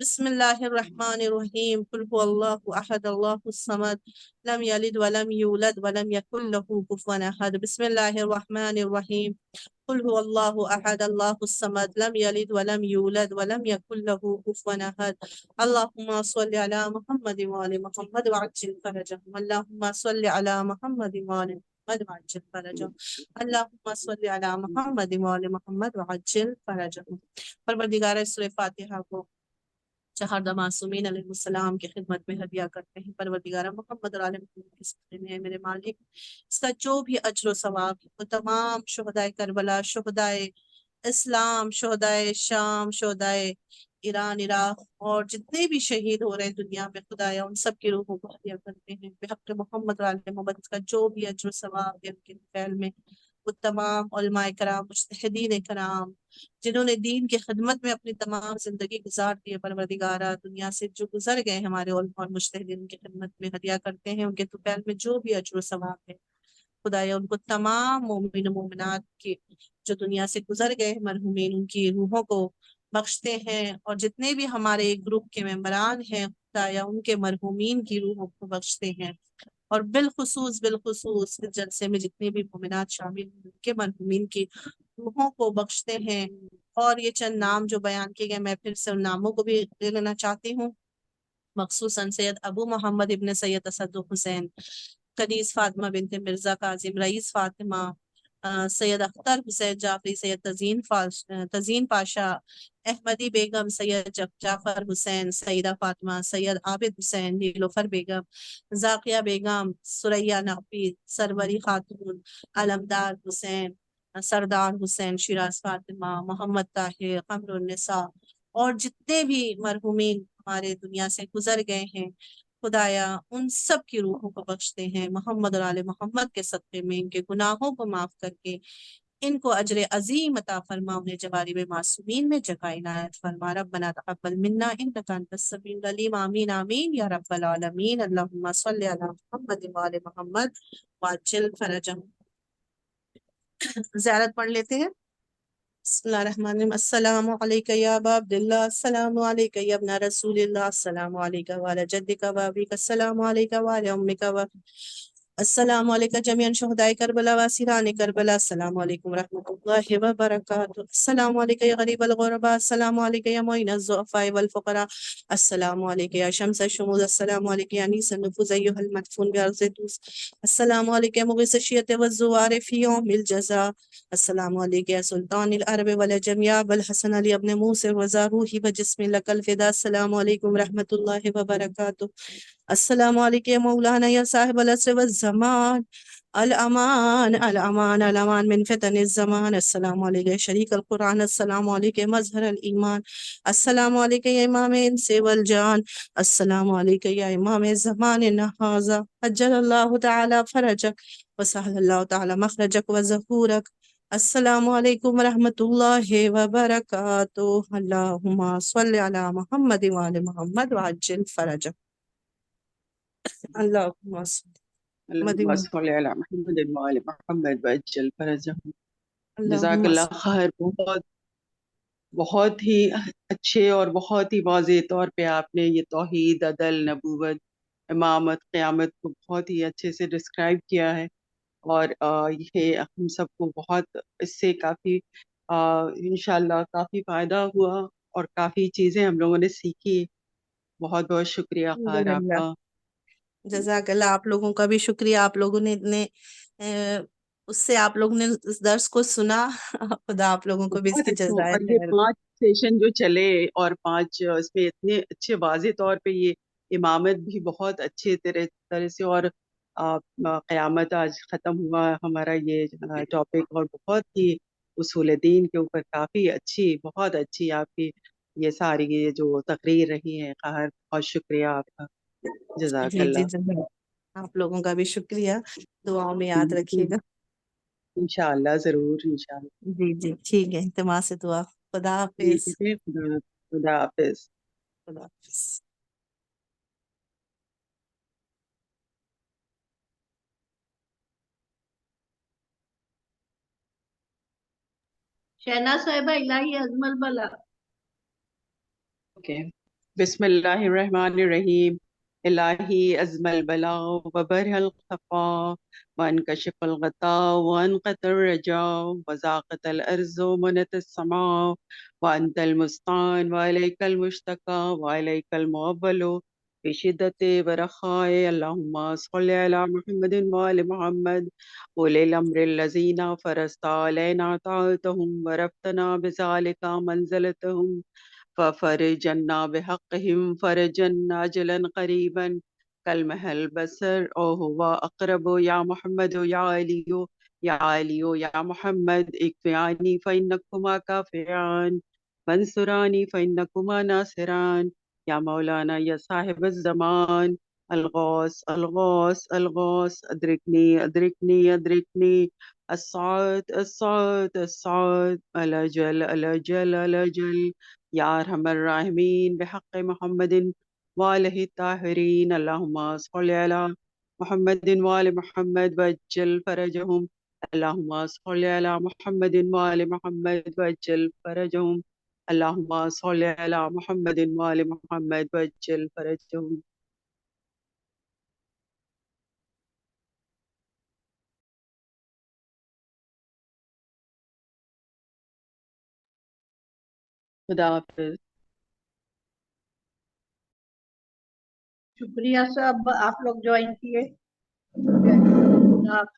بسم اللہ الرحمن الرحیم، قل هو اللہ احد اللہ الصمد لم یلد ولم یولد ولم یکن له کفوا احد۔ بسم اللہ الرحمن الرحیم، قل هو اللہ احد اللہ الصمد لم یلد ولم یولد ولم یکن له کفوا احد۔ اللہم صلی علی محمد وعلی محمد وعجل فرجہم، اللہم صلی علی محمد وعلی محمد وعجل فرجہم، اللہم صلی علی محمد وعلی محمد وعجل فرجہم۔ پروردگار سورہ فاتحہ کو چہاردہ معصومین علیہ السلام کی خدمت میں ہدیہ کرتے ہیں۔ پروردگار محمد اور آل محمد کے صدقے میں میرے مالک، اس کا جو بھی اجر و ثواب وہ تمام شہدائے کربلا، شہدائے اسلام، شہدائے شام، شہدائے ایران، عراق اور جتنے بھی شہید ہو رہے ہیں دنیا میں، خدایا ان سب کی روحوں کو ہدیہ کرتے ہیں بحق محمد اور آل محمد۔ اس کا جو بھی اجر و ثواب ہے ان کے فعل میں وہ تمام علماء کرام، مجتہدین کرام جنہوں نے دین کی خدمت میں اپنی تمام زندگی گزار دی ہے، پروردگارہ دنیا سے جو گزر گئے ہمارے علماء اور مجتہدین کی خدمت میں ہدیہ کرتے ہیں، ان کے طفیل میں جو بھی اجر و ثواب ہے خدایا ان کو تمام مومن و مومنات کی جو دنیا سے گزر گئے مرحومین ان کی روحوں کو بخشتے ہیں، اور جتنے بھی ہمارے گروپ کے ممبران ہیں خدایا ان کے مرحومین کی روحوں کو بخشتے ہیں، اور بالخصوص اس جلسے میں جتنے بھی مومنات شامل ہیں ان کے مرحومین کی روحوں کو بخشتے ہیں۔ اور یہ چند نام جو بیان کیے گئے میں پھر سے ان ناموں کو بھی لے لینا چاہتی ہوں، مخصوصاً سید ابو محمد ابن سید تصدق حسین، کنیز فاطمہ بنت مرزا کاظم، رئیس فاطمہ، سید اختر حسین جعفری، سید تزین پاشا، احمدی بیگم، سید جعفر حسین، سیدہ فاطمہ، سید عابد حسین، نیلوفر بیگم، ذاکیہ بیگم، سریہ نقوی، سروری خاتون، علمدار حسین، سردار حسین، شیراز فاطمہ، محمد طاہر، قمر النساء اور جتنے بھی مرحومین ہمارے دنیا سے گزر گئے ہیں خدایا ان سب کی روحوں کو بخشتے ہیں محمد اور آل محمد کے صدقے میں، ان کے گناہوں کو معاف کر کے ان کو اجر عظیم عطا فرما، انہیں جوارب معصومین میں جگہ عنایت فرما۔ ربنا تقبل منا انک انت السمیع العلیم، آمین آمین یا رب العالمین۔ اللہم صلی علی محمد وآل محمد وعجل فرجہم۔ زیارت پڑھ لیتے ہیں۔ بسم اللہ الرحمن الرحیم، السلام علیکہ یا ابا عبداللہ، السلام علیکہ یا ابن رسول اللہ، السلام علیکہ وعلی جدک و ابیک، السلام علیکہ وعلی امک و السلام علیکہ جمیعا شہداء کربلا و اسیران کربلا، السلام علیکم ورحمۃ اللہ وبرکاتہ، السلام علیکہ یا غریب الغرباء، السلام علیکہ یا معین الضعفاء والفقراء، السلام علیکہ یا شمس الشموس، السلام علیکہ یا انیس النفوس ایھا المدفون بارض دوس، السلام علیکہ یا مغیث الشیعۃ والزوار فی یوم الجزاء، السلام علیکہ یا سلطان العرب والعجم یا ابا الحسن علی ابن موسی رضا روحی بجسم لک الفدا، السلام علیکم ورحمۃ اللہ وبرکاتہ، السلام علیکم یا مولانا یا صاحب العصر والزمان، الامان الامان الامان من فتن الزمان، السلام علیکم شریک القرآن، السلام علیکم مظہر الایمان، السلام علیکم یا امام انس والجان، السلام علیکم یا امام زمان هذا، عجل اللہ تعالی فرجک وسهل اللہ تعالی مخرجک وظہورک، السلام علیکم ورحمۃ اللہ وبرکاتہ، اللہم صلی علی محمد وعلی محمد وعجل فرجک، اللہم صلی اللهم صل على محمد وعلى محمد وعجل فرجهم۔ اللہم جزاک اللہ خیر، بہت ہی اچھے اور بہت ہی واضح طور پہ آپ نے یہ توحید، عدل، نبوت، امامت، قیامت کو بہت ہی اچھے سے ڈسکرائب کیا ہے، اور یہ ہم سب کو بہت اس سے کافی انشاءاللہ کافی فائدہ ہوا اور کافی چیزیں ہم لوگوں نے سیکھی۔ بہت بہت شکریہ خیر آپ کا۔ جزاک اللہ، آپ لوگوں کا بھی شکریہ، آپ لوگوں نے اتنے اس سے آپ لوگوں نے اس درس کو سنا. خدا آپ لوگوں کو بھی اس بہت کی اچھا. جزائے اور یہ خیر. 5 سیشن جو چلے اور 5 اس میں اتنے اچھے واضح طور پہ یہ امامت بھی بہت اچھے طرح سے. اور قیامت آج ختم ہوا ہمارا یہ ٹاپک, اور بہت ہی اصول دین کے اوپر کافی اچھی, بہت اچھی آپ کی یہ ساری یہ جو تقریر رہی ہے. قہر, بہت شکریہ آپ کا, جزاک جی اللہ. جزاک آپ لوگوں کا بھی شکریہ. دعاؤں میں یاد رکھیے گا. انشاءاللہ ضرور, انشاءاللہ. جی جی ٹھیک ہے. التماس سے دعا. خدا حافظ. ٹھیک ہے, خدا حافظ. خدا حافظ. شہناز صاحبہ الہی ازم البلا. اوکے. بسم اللہ الرحمن الرحیم. الہی عزم البلاء وبرح الخفا وانکشف الغطاء وانقطع الرجاء وزاقت الارض ومنت السماء وانت المستعان وعلیک المشتکى وعلیک المعول في شدة ورخاء. اللهم صل على محمد وآل محمد أولي الأمر الذين فرضت علينا طاعتهم ورفتنا بذلك منزلتهم ففرجنا بحقهم فرجا عاجلا قريبا كلمح البصر او هو اقرب. يا محمد يا علي يا علي يا محمد اكفياني فانكما كافيان وانصراني فانكما ناصران. يا مولانا يا صاحب الزمان الغوث الغوث الغوث ادركني ادركني ادركني الصعد الصعد الصعد الاجل الاجل الاجل. یا ارحم الراحمین بحق محمد وآلہ الطاہرین. اللہم صل علی محمد وآل محمد وعجل فرجہم. اللہم صل علی محمد وآل محمد وعجل فرجہم. اللہم صل علی محمد وآل محمد وعجل فرجہم. خدا حافظ. شکریہ سب آپ لوگ جوائن کیے. خدا حافظ.